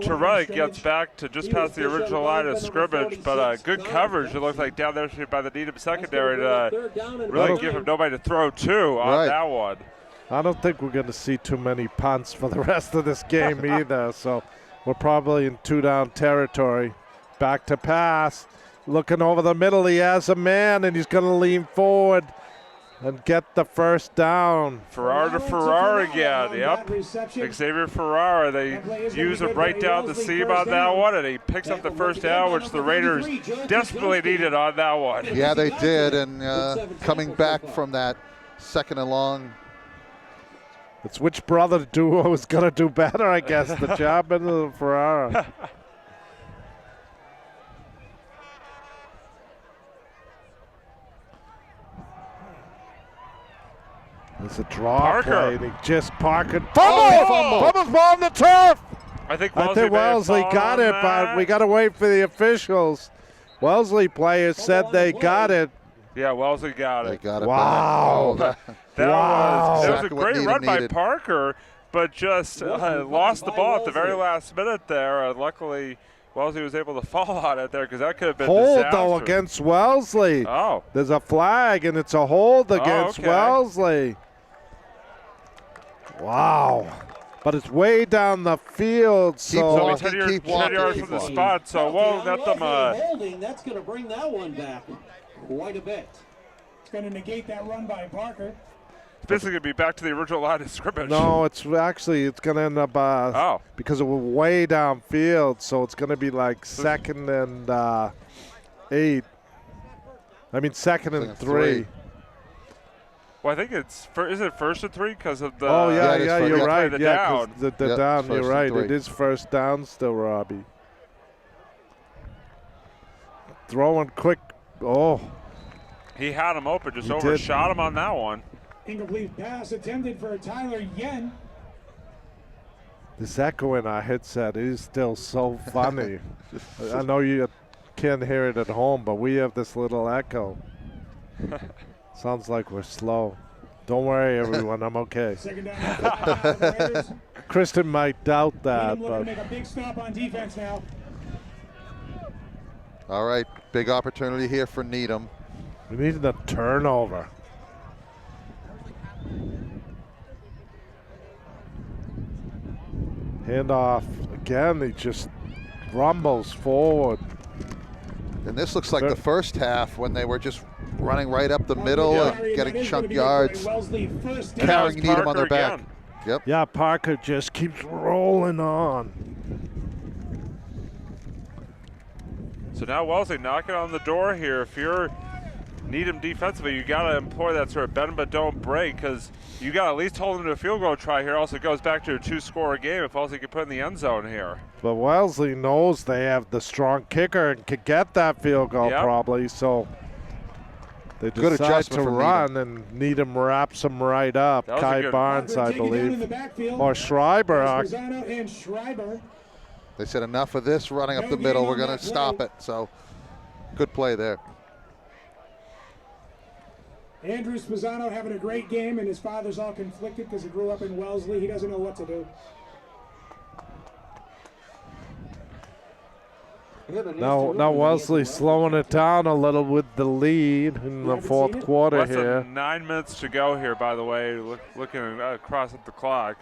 to run. It gets back to just past the original line of scrimmage, but good coverage, it looks like, down there by the Needham secondary to really give him nobody to throw to on that one. I don't think we're going to see too many punts for the rest of this game either, so we're probably in 2-down territory. Back to pass. Looking over the middle, he has a man, and he's going to lean forward and get the first down. Ferrara to Ferrara again, yep. Xavier Ferrara, they use him right down the seam on that one, and he picks up the first down, which the Raiders desperately needed on that one. Yeah, they did, and coming back from that second and long. It's which brother duo is going to do better, I guess, the Chapman or the Ferrara. It's a draw play. They just park it. Fumble! Fumble ball on the turf! I think Wellesley got it, but we got to wait for the officials. Wellesley players said they got it. Yeah, Wellesley got it. They got it. Wow. That was exactly a great run by Parker, but just lost the ball at the very last minute there. Luckily, Wellesley was able to fall on it there because that could have been hold disastrous. though against Wellesley. Oh. There's a flag, and it's a hold against Wellesley. Wow. But it's way down the field, so 10 yards from the spot, so won't let them. Holding, that's going to bring that one back quite a bit. It's going to negate that run by Parker. It's basically going to be back to the original line of scrimmage. No, it's actually going to end up because it was way downfield, so it's going to be like second and 8. I mean second and 3. Well, I think it's is it first and 3 because of the. Oh yeah, you're right. The yeah, down. The down. You're right. It is first down still, Robbie. Throwing quick. Oh. He had him open, just overshot him on that one. Incomplete pass attempted for Tyler Yen. This echo in our headset is still so funny. I know you can't hear it at home, but we have this little echo. Sounds like we're slow. Don't worry, everyone. I'm okay. Second down. Kristen might doubt that, but but make a big stop on defense now. All right, big opportunity here for Needham. we needed a turnover. Handoff again. He just rumbles forward. And this looks like the first half when they were just running right up the middle and getting chunk yards, carrying Needham on their back. Yep. Yeah, Parker just keeps rolling on. So now Wellesley knocking on the door here. If you're Needham defensively, you got to employ that sort of bend but don't break, because you got to at least hold them to a field goal try here. Also goes back to a 2-score game if Wellesley can put in the end zone here. But Wellesley knows they have the strong kicker and could get that field goal probably, so they decide to run, and Needham wraps them right up. Kai Barnes, I believe, or Schreiber. They said enough of this running up the middle. We're going to stop it. So good play there. Andrew Spezzano having a great game, and his father's all conflicted because he grew up in Wellesley. He doesn't know what to do. Now Wellesley slowing it down a little with the lead in the fourth quarter Less here. than 9 minutes to go here, by the way, looking across at the clock.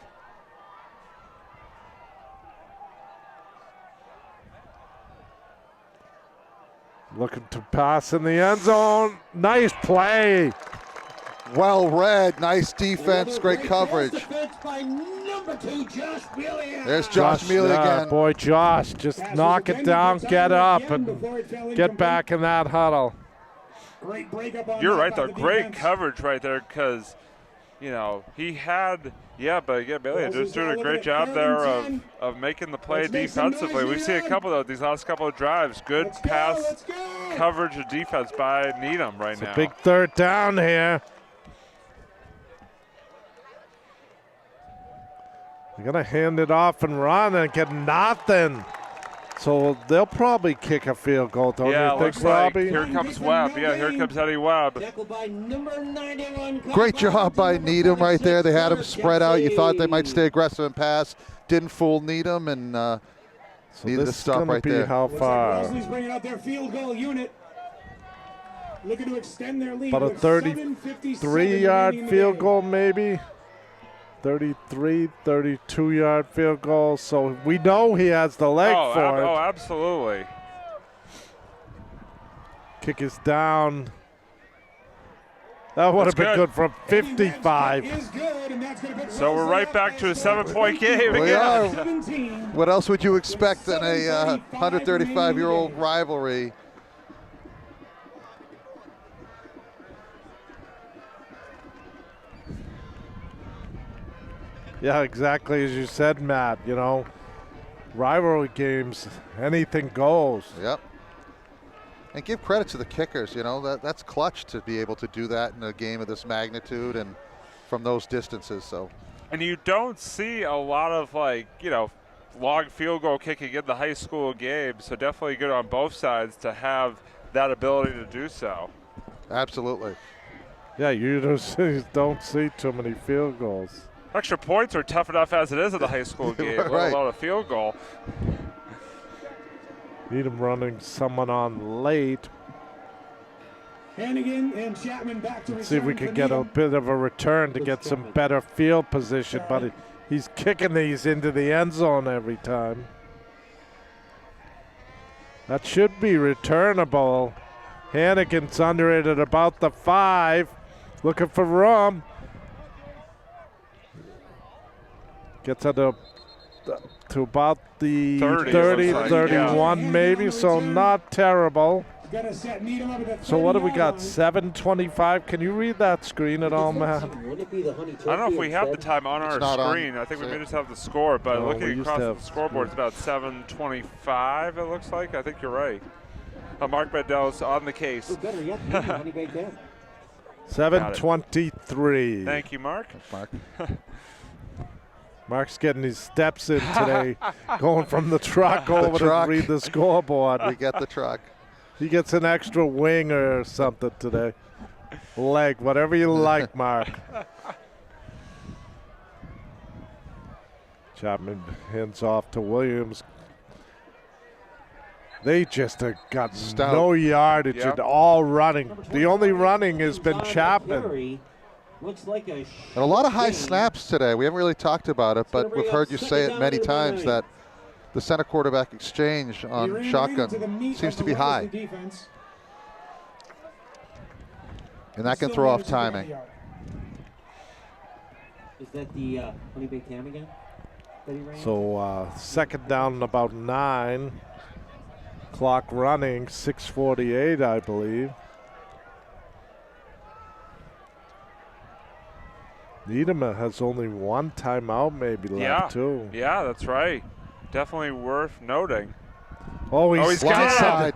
Looking to pass in the end zone. Nice play. Well read. Nice defense. Great coverage. There's Josh Mealy again. Boy, Josh, just knock it down, get up, and get back in that huddle. You're right, though. Great coverage right there, because, you know, he had, Mealy just doing a great job there of making the play defensively. We've seen a couple of these last couple of drives. Good pass coverage of defense by Needham right now. Big third down here. They're going to hand it off and run and get nothing. So they'll probably kick a field goal, don't you think, Robbie? Here comes Webb. Yeah, here comes Eddie Webb. Great job by Needham right there. They had him spread out. You thought they might stay aggressive and pass. Didn't fool Needham, and needed to stop right there. How far? Wellesley's bringing out their field goal unit. Looking to extend their lead. About a 33-yard field goal, maybe. 33, 32-yard field goal. So we know he has the leg for it. Oh, absolutely. Kick is down. That would have been good from 55. So we're right back to a 7-point game We again. are. What else would you expect in a 135-year-old rivalry? Yeah, exactly as you said, Matt. You know, rivalry games, anything goes. Yep. And give credit to the kickers. You know, that's clutch to be able to do that in a game of this magnitude and from those distances. So. And you don't see a lot of, long field goal kicking in the high school game. So definitely good on both sides to have that ability to do so. Absolutely. Yeah, you don't see too many field goals. Extra points are tough enough as it is in the high school game, let alone a field goal. Needham running someone on late. Hannigan and Chapman back to see if we can get a bit of a return to get some better field position, but he's kicking these into the end zone every time. That should be returnable. Hannigan's under it at about the 5. Looking for room. Gets it to about the 30, 31 maybe, so not terrible. So what do we got, 7:25? Can you read that screen at all, Matt? I don't know if we have the time on our screen. I think we may just have the score, but looking across the scoreboard, it's about 7:25, it looks like. I think you're right. Mark Bedell's on the case. 7:23. Thank you, Mark. Mark. Mark's getting his steps in today, going from the truck over to read the scoreboard. We get the truck. He gets an extra wing or something today. Leg, whatever you like, Mark. Chapman hands off to Williams. They just have got no yardage and all running. The only running has been Chapman. Looks like a And a lot of high snaps today. We haven't really talked about it, but we've heard you say it many times that the center quarterback exchange on shotgun seems to be high. And that can throw off timing. Is that the Honey Baked Ham again? So second down and about 9. Clock running, 6:48, I believe. Needham has only one timeout maybe left, too. Yeah, that's right. Definitely worth noting. Oh, he's scared.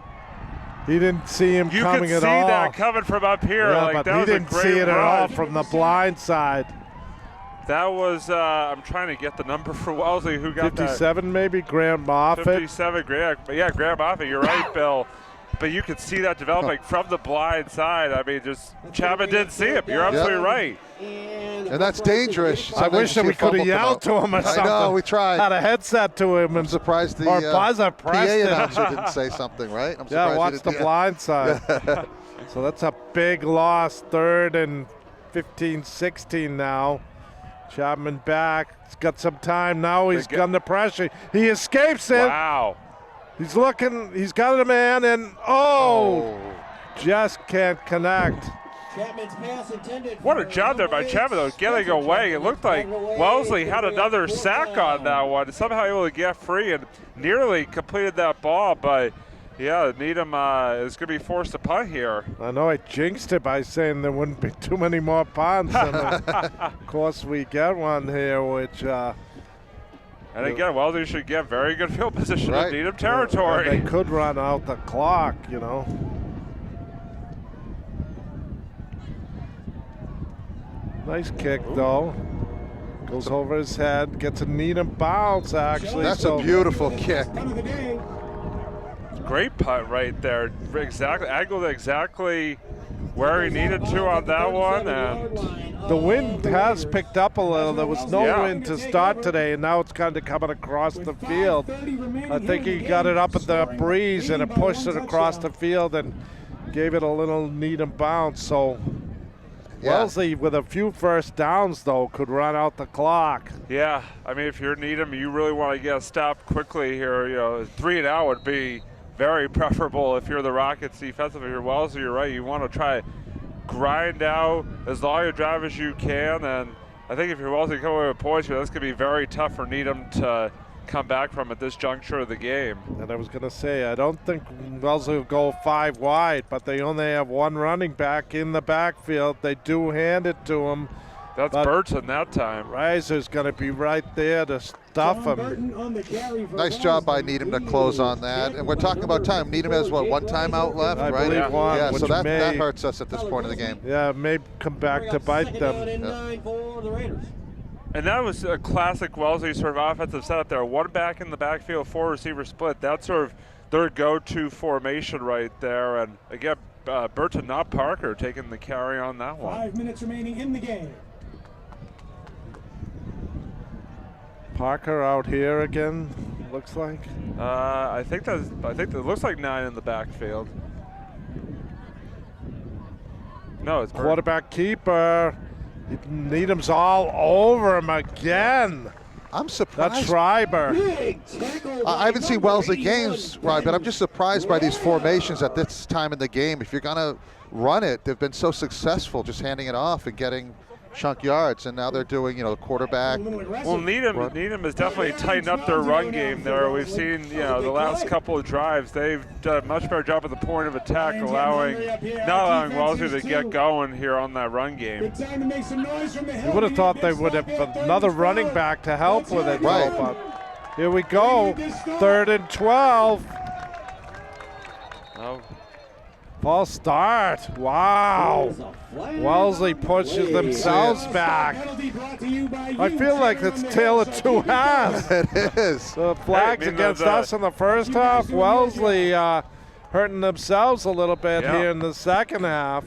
He didn't see him coming at all. You could see that coming from up here. Yeah, like, but that he was didn't a great see it at run. all from the blind side. That was, I'm trying to get the number for Wellesley. Who got 57 maybe, Graham Moffitt. 57, Graham. Yeah, Graham Moffitt, you're right, Bill. But you could see that developing from the blind side. I mean, just Chapman didn't see it. You're absolutely right. And that's dangerous. I wish that we could have yelled to him or something. I know, we tried. Had a headset to him. I'm surprised the buzzer PA pressed it. announcer didn't say something, right? I'm yeah, watch the blind side. So that's a big loss. 3rd and 15, 16 now. Chapman back. He's got some time now. He's under pressure. He escapes it. Wow. He's looking. He's got a man, and just can't connect. Chapman's pass intended. What a job there by Chapman, though, getting away. It looked like Wellesley had another sack on that one. Somehow able to get free and nearly completed that ball, but yeah, Needham is going to be forced to punt here. I know I jinxed it by saying there wouldn't be too many more punts. And of course, we get one here, which. And again, Wellesley should get very good field position in Needham territory. They could run out the clock, you know. Nice kick, though. Goes over his head, gets a Needham bounce, actually. That's a beautiful kick. Great punt right there. Exactly, angled exactly where he needed to on that one. And the wind has picked up a little. There was no wind to start today, and now it's kind of coming across the field. I think he got it up at the breeze, and it pushed it across the field and gave it a little Needham bounce. So Wellesley, with a few first downs, though, could run out the clock. Yeah, I mean, if you're Needham, you really want to get a stop quickly here. You know, 3 and out would be very preferable if you're the Rockets defensively. If you're Wellesley, you're right. You want to try grind out as long a drive as you can, and I think if you're Wellesley come away with points here, that's going to be very tough for Needham to come back from at this juncture of the game. And I was going to say, I don't think Wellesley will go 5 wide, but they only have one running back in the backfield. They do hand it to him. That's Burton that time. Reiser's going to be right there to stuff him. Nice job by Needham to close on that. And we're talking about time. Needham has, what, one timeout left, I right? believe one, yeah, so that that hurts us at this point in the game. Yeah, it may come back to bite them. And that was a classic Wellesley sort of offensive setup there. One back in the backfield, 4 receiver split. That's sort of their go-to formation right there. And again, Burton, not Parker, taking the carry on that one. 5 minutes remaining in the game. Parker out here again, looks like. I think that looks like 9 in the backfield. No, it's Burton. Quarterback keeper. Needham's all over him again. I'm surprised. That's Schreiber. I haven't seen Wellesley games, right, but I'm just surprised by these formations at this time in the game. If you're going to run it, they've been so successful just handing it off and getting chunk yards, and now they're doing, quarterback. Well, Needham has definitely tightened up their run game there. We've seen, the last couple of drives, they've done a much better job at the point of attack, not allowing Wellesley to get going here on that run game. You would have thought they would have another running back to help with it, right? Though, but here we go, 3rd and 12. Oh. False start. Wow. Wellesley pushes themselves back. I feel like it's tale of two halves. It is. The flags against us in the first half. Wellesley hurting themselves a little bit here in the second half.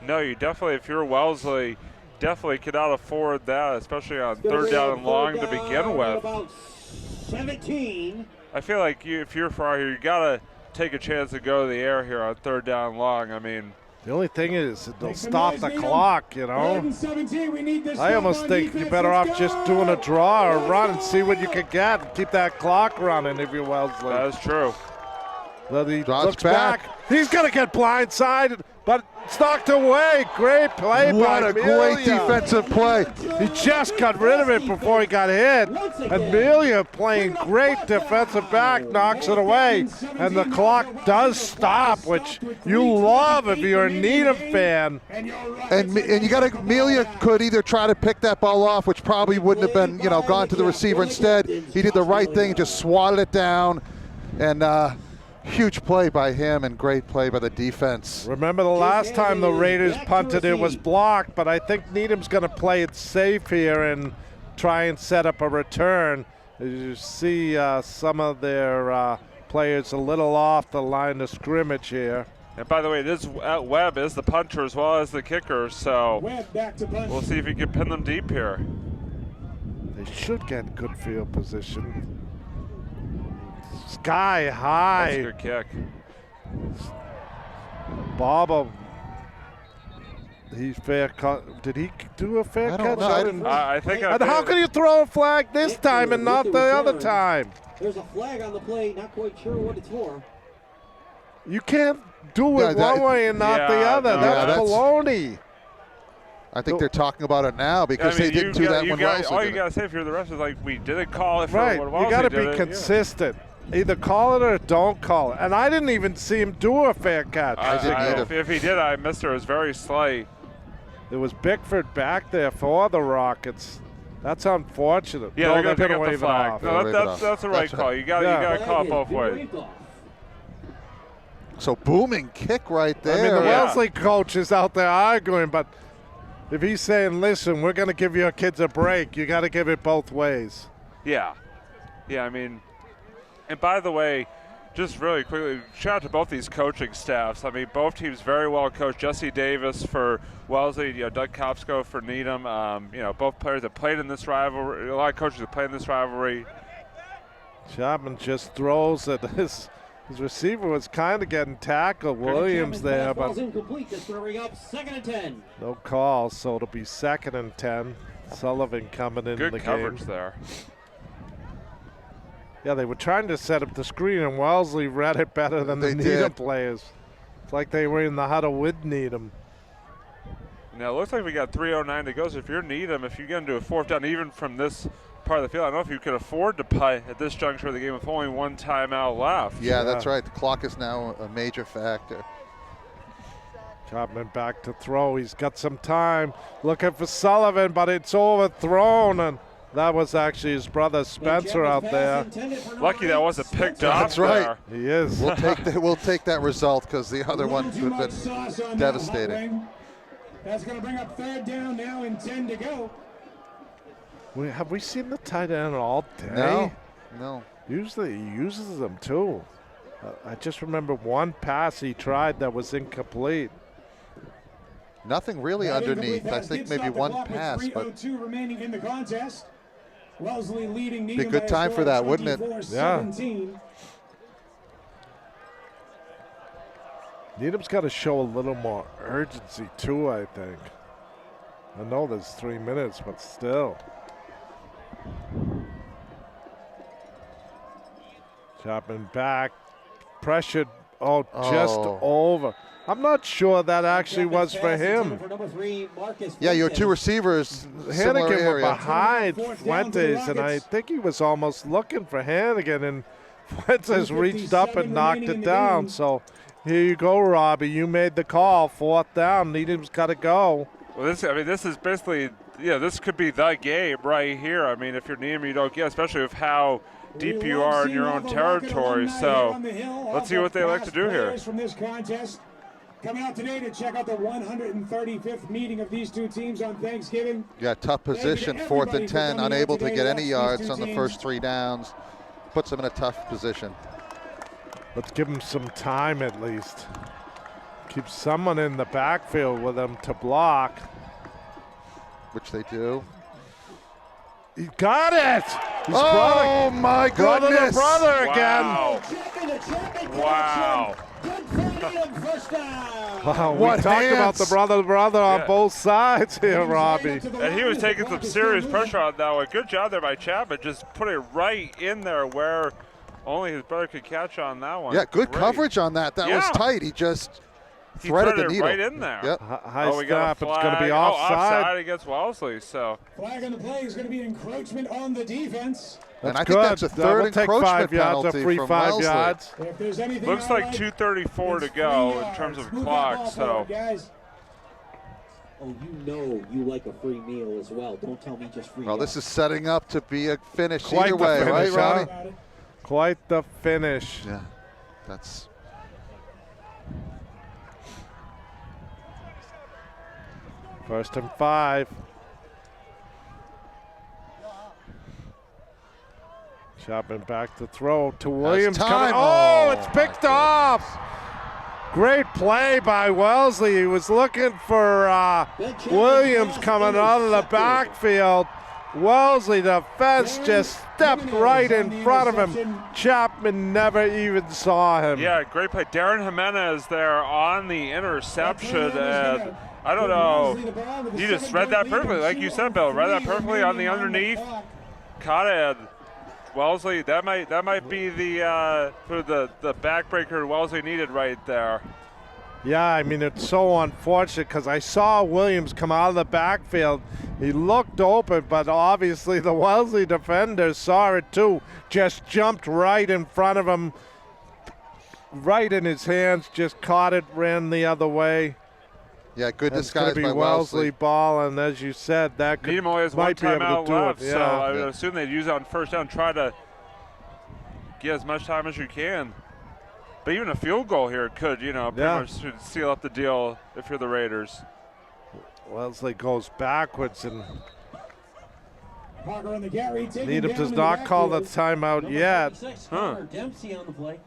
No, you definitely, if you're Wellesley, definitely cannot afford that, especially on 3rd down and long to begin with. 17. I feel like if you're Farrar here, you got to take a chance to go to the air here on 3rd down long. I mean, The only thing is, they'll stop the clock, you know. I almost think you're better off just doing a draw or run and see what you can get and keep that clock running if you're Wellesley. That is true. But he looks back. He's going to get blindsided, but it's knocked away. Great play by What a great defensive play. He just got rid of it before he got hit. Amelia playing great defensive back, knocks it away. And the clock does stop, which you love if you're a Needham fan. And you got to, Amelia could either try to pick that ball off, which probably wouldn't have been, gone to the receiver instead. He did the right thing, just swatted it down. And huge play by him and great play by the defense. Remember the last time the Raiders punted, it was blocked, but I think Needham's going to play it safe here and try and set up a return. As you see some of their players a little off the line of scrimmage here. And by the way, Webb is the punter as well as the kicker, so we'll see if he can pin them deep here. They should get good field position. Sky high. That's a good kick. Baba, he's fair cut. Did he do a fair catch? I think I And how can you throw a flag this time and not the other time? There's a flag on the play, not quite sure what it's for. You can't do it one way and not the other. That's baloney. I think they're talking about it now because they didn't do that when Wellesley all did you got to say if you're the rest is like, we didn't call it for right. what Wellesley You got to did be it. consistent. Either call it or don't call it. And I didn't even see him do a fair catch. I didn't either. If he did, I missed it. It was very slight. There was Bickford back there for the Rockets. That's unfortunate. Yeah, they're going to pick up the flag. No, that's the right call. You got to call it both ways. So booming kick right there. I mean, the Wellesley coach is out there arguing, but if he's saying, listen, we're going to give your kids a break, you got to give it both ways. Yeah. Yeah, I mean, and by the way, just really quickly, shout out to both these coaching staffs. I mean, both teams very well coached. Jesse Davis for Wellesley, Doug Kopsko for Needham. Both players that played in this rivalry. A lot of coaches that played in this rivalry. Chapman just throws it. His receiver was kind of getting tackled. Williams there, but incomplete. That's going to bring up 2nd and 10. No call, so it'll be 2nd and 10. Sullivan coming in the game. Good coverage there. Yeah, they were trying to set up the screen, and Wellesley read it better than the Needham players. It's like they were in the huddle with Needham. Now, it looks like we got 3:09 to go, so if you're Needham, if you get into a 4th down, even from this part of the field, I don't know if you could afford to play at this juncture of the game with only one timeout left. Yeah, that's right. The clock is now a major factor. Chapman back to throw. He's got some time. Looking for Sullivan, but it's overthrown, and that was actually his brother Spencer out there. Lucky that wasn't picked up. That's right. He is. We'll take that result because the other one would have been devastating. That's going to bring up 3rd down now and 10 to go. Have we seen the tight end all No. day? No. Usually he uses them too. I just remember one pass he tried that was incomplete. Nothing really underneath. I think maybe one pass, but 3:02 remaining in the contest. Wellesley leading be Needham a good time for that, wouldn't it? Yeah. Needham's got to show a little more urgency too, I think. I know there's 3 minutes, but still. Chapman back, pressured, just over. I'm not sure that actually was for him. Yeah, your two receivers, similar Hannigan were area. behind Fuentes, and I think he was almost looking for Hannigan, and Fuentes reached up and knocked it down. So here you go, Robbie. You made the call. 4th down. Needham's got to go. Well, this is basically, this could be the game right here. I mean, if you're Needham, you don't get, especially with how deep you are in your own territory. So let's see what they like to do here. From this contest, coming out today to check out the 135th meeting of these two teams on Thanksgiving. Yeah, tough position, 4th and 10, unable to get any yards on the first 3 downs. Puts them in a tough position. Let's give them some time at least. Keep someone in the backfield with them to block. Which they do. He got it! He's oh my brother to goodness! brother Wow. again. Wow. Wow, we What talked about the hands. brother to brother on Yeah. both sides here, Robbie. And he was taking some serious pressure on that one. Good job there by Chapman. Just put it right in there where only his brother could catch on that one. Yeah, good Great. coverage on that. That was tight. He just He threaded the it needle. right in there. Yep. High we got a snap. It's going to be flag. offside. Against Wellesley. So Flag on the play is going to be encroachment on the defense. And I good. think that's a third We'll take encroachment 5 yards, a penalty free from 5 Wellesley. yards. If there's anything looks I like 2:34 to go in terms of move that clock. ball So forward, guys. Oh, you know you like a free meal as well. Don't tell me just free. Well, this is setting up to be a finish Quite either the way, finish, right, huh? Robbie? Quite the finish. Yeah, that's. First and 5. Chapman back to throw to Williams. time. Coming. Oh, it's my picked off. Great play by Wellesley. He was looking for Williams coming out of the backfield. Wellesley, the fence just stepped right in front of him. Chapman never even saw him. yeah, great play. Darren Jimenez there on the interception, and I don't know. You just read that perfectly, like you said, Bill. Read that perfectly on the underneath. Caught it. Wellesley, that might be the backbreaker Wellesley needed right there. Yeah, I mean, it's so unfortunate because I saw Williams come out of the backfield. He looked open, but obviously the Wellesley defenders saw it too. Just jumped right in front of him, right in his hands, just caught it, ran the other way. Yeah, good That's disguise going to by be Wellesley ball, and as you said, that could, Needham only has one might be able timeout to do left, it. so Yeah. I would assume they'd use it on first down, try to get as much time as you can. But even a field goal here could, pretty much seal up the deal if you're the Raiders. Wellesley goes backwards, and Parker on the carry, taken Needham down does in not call the backfield. timeout yet. Dempsey on the play.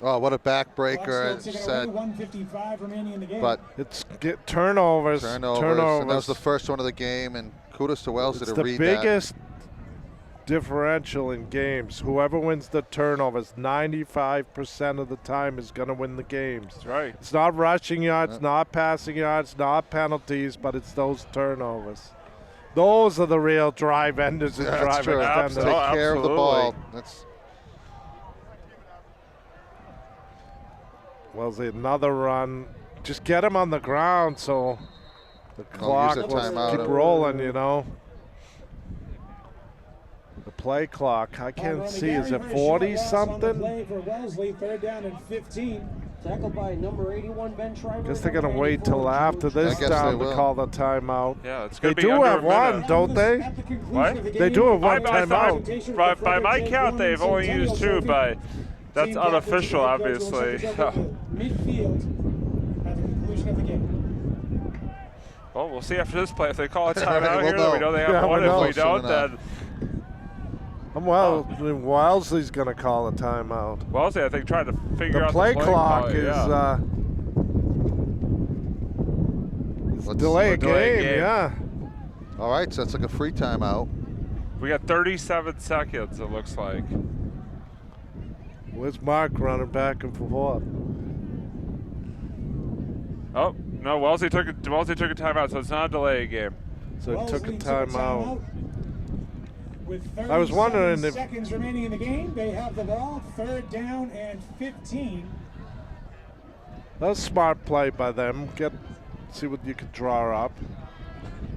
Oh, what a Clock backbreaker! still It ticking said, away, 1:55 remaining in the game. but It's turnovers. and that was the first one of the game. And kudos to Wellesley It's to the read biggest differential in games. Whoever wins the turnovers, 95% of the time is going to win the games. That's right. It's not rushing yards, not passing yards, not penalties, but it's those turnovers. Those are the real drive enders and that. drive That's true. extenders. Take care of the ball. That's Wellesley, another run. Just get him on the ground so the clock use a will timeout. keep rolling, The play clock, I Parker can't on the see. Is carry it for a short 40 loss on the something? play for Wellesley, 3rd down and 15. Tackled by number 81, Ben Schreiber. Guess they're going to wait till after this I guess down they to will. call the timeout. Yeah, it's They going to be do under have a minute. one, don't they? At the conclusion What? of the They game, do have one I thought- timeout. by my count, they've only used 2, but that's unofficial, obviously. Midfield at the conclusion of the game. Well, we'll see after this play if they call a We'll timeout here. Then we know they have Yeah, one. we'll If we know don't, soon then Wellesley's going to call a timeout. Wellesley, I think, trying to figure The out play the clock call. is Yeah. delay a delay a game, game. yeah. all right. So it's like a free timeout. We got 37 seconds, it looks like. Where's Mark running back and forth? Oh, no, Wellesley took a timeout, so it's not a delay game. So it took a Wellesley timeout. With I was wondering 37 if- seconds remaining in the game, they have the ball, 3rd down and 15. That was a smart play by them. See what you could draw up.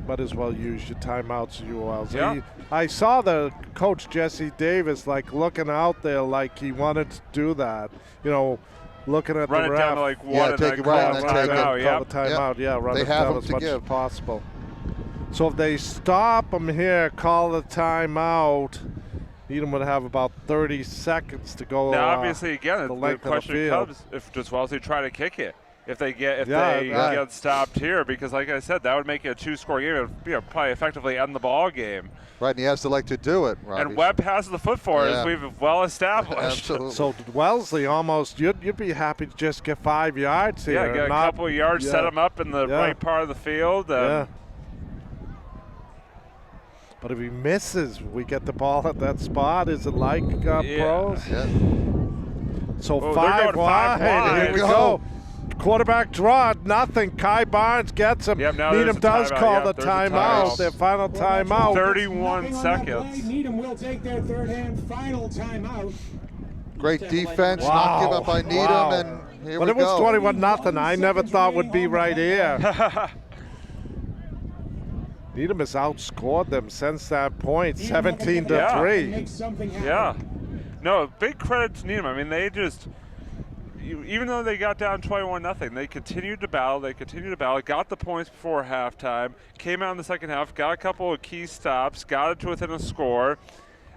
Might as well use your timeouts, you Wellesley. Yeah. I saw the coach Jesse Davis looking out there like he wanted to do that. Looking at Run the it ref. down to like 1 Yeah, and take then it call right a and then take it. timeout. Call Yep. the timeout. Yeah, run They it have down them as to much as give. possible. So if they stop them here, call the timeout, Needham would have about 30 seconds to go. Now, obviously, again, the the length of the question field. comes: if does Wellesley try to kick it? If they get Yeah, get stopped here, because like I said, that would make it a 2-score game. It would probably effectively end the ball game. Right, and he has to like to do it, Robbie. And Webb has the foot for it, as we've well established. Absolutely. So Wellesley almost, you'd be happy to just get 5 yards here. Yeah, get a couple of yards, set them up in the right part of the field. Yeah. But if he misses, we get the ball at that spot. Is it like pros? Yeah. So Oh, 5 wide. wide. Here we go. Quarterback draw, nothing. Kai Barnes gets him. Yep, now Needham there's does a timeout. call Yep, the there's a timeout, timeout. their final timeout. 31 Nothing on that play. seconds. Needham will take their third and final timeout. Great defense, Wow. not give up by Needham, Wow. and here But we it was go. 21-0. I never thought would be right here. Needham has outscored them since that point, 17-3. Make something happen. Yeah. No, big credit to Needham. I mean, they just, even though they got down 21-0, they continued to battle. Got the points before halftime. Came out in the second half. Got a couple of key stops. Got it to within a score,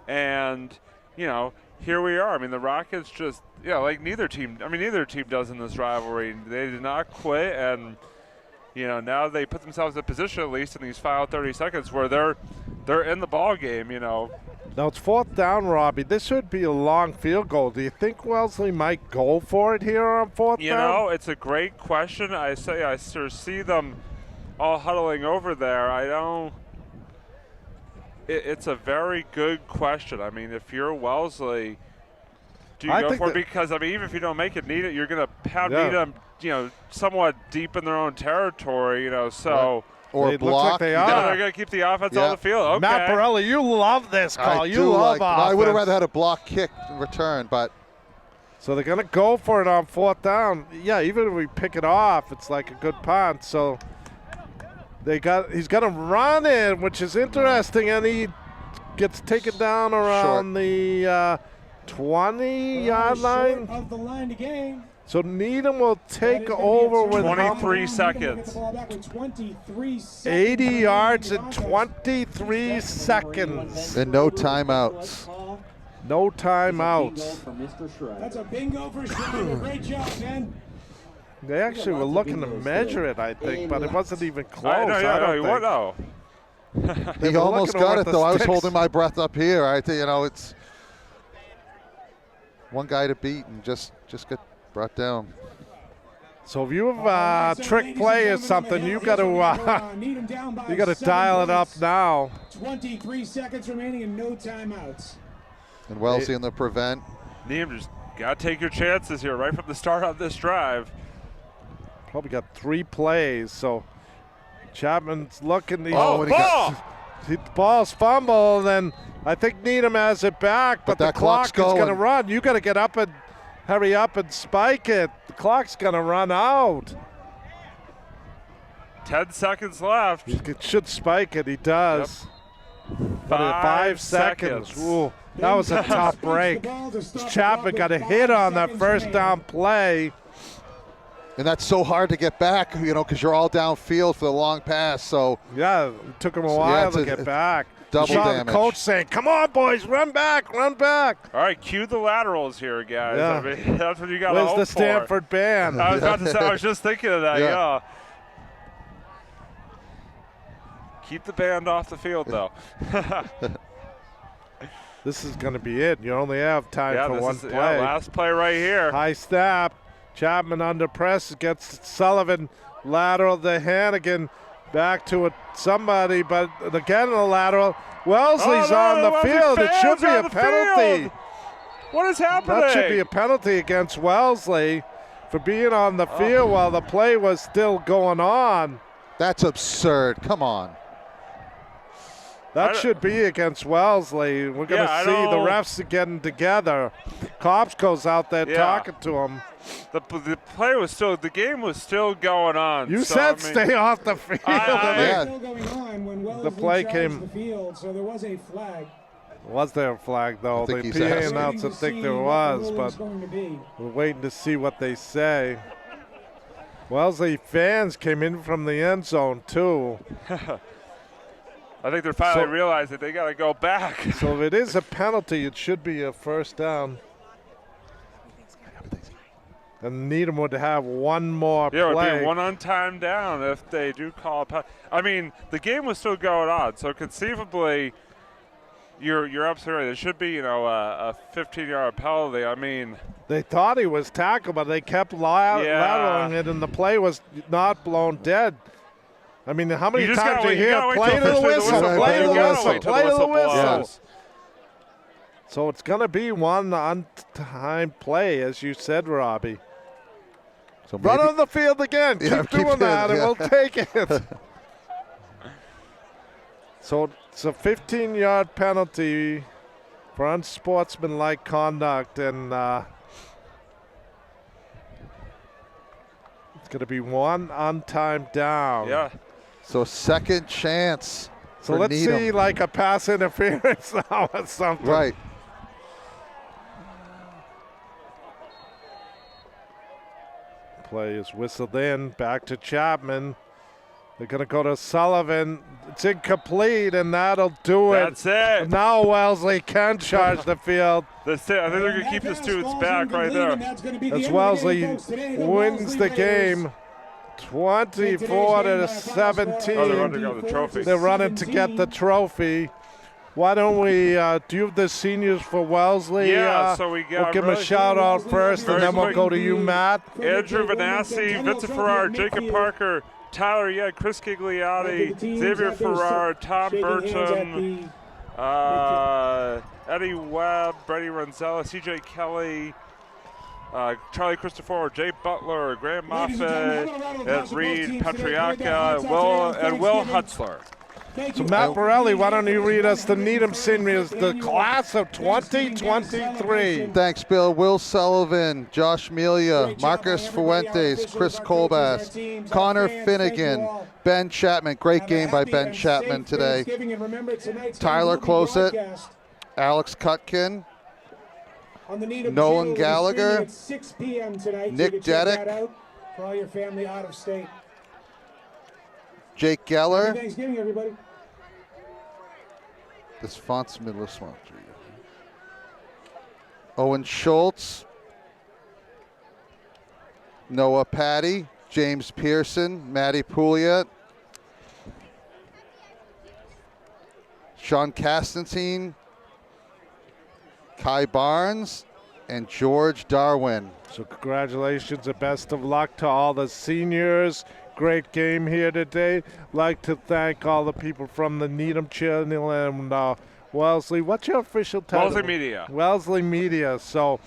and here we are. I mean, the Rockets just, like neither team does in this rivalry. They did not quit, and now they put themselves in a position, at least in these final 30 seconds, where they're in the ball game. Now it's 4th down, Robbie. This should be a long field goal. Do you think Wellesley might go for it here on 4th down? It's a great question. I sort of see them all huddling over there. I don't. It's a very good question. I mean, if you're Wellesley, do you go for it? Because even if you don't make it, you're going to have Needham, somewhat deep in their own territory. So. Or it block. Looks like they are. They're going to keep the offense on the field. Okay. Matt Borelli, you love this call. You love offense. I would have rather had a block kick in return, but. So they're going to go for it on 4th down. Yeah, even if we pick it off, it's like a good punt. So he's going to run it, which is interesting, and he gets taken down around the 20-yard line. Of the line to gain. So Needham will take over with 23 seconds. 80 yards in 23 seconds. And no timeouts. No timeouts. That's a bingo for Schrader. Great job, man. They actually were looking to measure it, I think, but it wasn't even close. I don't think. He almost got it, though. I was holding my breath up here. It's one guy to beat and just get brought down. So if you have a trick play or something, you got to dial it up now. 23 seconds remaining and no timeouts. And Wellesley in the prevent. Needham just got to take your chances here right from the start of this drive. Probably got 3 plays, so Chapman's looking. Ball! The ball's fumbled, and I think Needham has it back, but the clock is going to run. You got to get up and hurry up and spike it. The clock's going to run out. 10 seconds left. He should spike it. He does. Yep. 5 seconds. Ooh, that was a tough break. Chapman got a hit on that 1st down play. And that's so hard to get back, because you're all downfield for the long pass. So yeah, it took him a while to get back. Double damage. The coach saying, "Come on, boys, run back, run back." All right, cue the laterals here, guys. Yeah. I mean, that's what you got to hope for. Where's the Stanford band? I was about to say. I was just thinking of that. Yeah. Keep the band off the field, though. This is going to be it. You only have time for one play. Yeah, last play right here. High snap. Chapman under press gets Sullivan. Lateral to Hannigan. Back to somebody, but again a lateral. Wellesley's on the field. It should be a penalty. What is happening? That should be a penalty against Wellesley for being on the field while the play was still going on. That's absurd. Come on. That should be against Wellesley. We're going to see the refs getting together. Cops goes out there talking to him. The game was still going on. You said stay off the field. Still going on when Wellesley the play came. The field, so there was a flag. Was there a flag, though? The PA announcer think there was, but we're waiting to see what they say. Wellesley fans came in from the end zone, too. I think they're finally realizing they got to go back. So if it is a penalty, it should be a 1st down. And Needham would have one more play. Yeah, it would be one on time down if they do call a penalty. I mean, the game was still going on, so conceivably, you're absolutely right. There should be, a 15-yard penalty. I mean, they thought he was tackled, but they kept lateraling it, and the play was not blown dead. I mean, how many You just times gotta you wait- hear gotta wait play till to the officially whistle, blows. play to You the gotta whistle, wait till play to the blows. whistle. Yes. So it's going to be one on-time play, as you said, Robbie. So Run maybe- on the field again. Yeah, Keep keep doing that, doing and it, we'll yeah. take it. So it's a 15-yard penalty for unsportsmanlike conduct, and it's going to be one on-time down. Yeah. So second chance. So for let's Needham. see like a pass interference now or something. Right. Play is whistled in. Back to Chapman. They're going to go to Sullivan. It's incomplete, and that'll do it. That's it. Now Wellesley can charge the field. That's it. I think they're going to keep the students back right there. As Wellesley wins the game 24 to 17. Oh, they're running to get the trophy. They're running to get the trophy. Why don't we do the seniors for Wellesley? Yeah, so we got we'll give them a really- shout out first, and Very then we'll quick. go to you, Matt. Andrew Vanassi, Vincent Farrar, Jacob Parker, Tyler Yed, Chris Gigliotti, Xavier Farrar, Tom Burton, Eddie Webb, Brady Ronzella, CJ Kelly, Charlie Christopher, Jay Butler, Graham Moffat, and Reed Patriacca, Will Hutzler. So Matt Borelli, why don't you read us the Needham seniors, the class of 2023. Thanks, Bill. Will Sullivan, Josh Melia, Marcus Fuentes, Chris Colbass, Connor Finnegan, Ben Chapman. Great game by Ben Chapman today. Tyler Closet, Alex Cutkin, Nolan Gallagher, At 6 p.m. tonight, Nick you can check Dedek, that out for all your family out of state. Jake Happy Geller. Thanksgiving, everybody. This font's middle small. Owen Schultz, Noah Patty, James Pearson, Matty Pouliot, Sean Castantine, Kai Barnes, and George Darwin. So congratulations and best of luck to all the seniors. Great game here today. Like to thank all the people from the Needham channel and Wellesley. What's your official title? Wellesley Media. Wellesley Media. So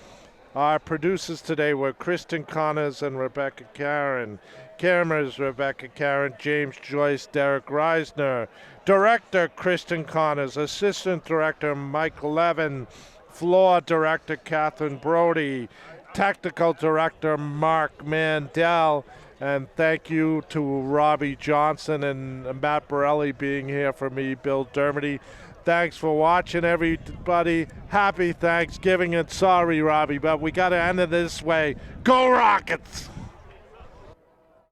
our producers today were Kristen Connors and Rebecca Karen. Cameras, Rebecca Karen, James Joyce, Derek Reisner. Director, Kristen Connors. Assistant Director, Mike Levin. Floor Director, Catherine Brody. Technical Director, Mark Mandel. And thank you to Robbie Johnson and Matt Borelli being here for me, Bill Dermody. Thanks for watching, everybody. Happy Thanksgiving, and sorry, Robbie, but we got to end it this way. Go Rockets!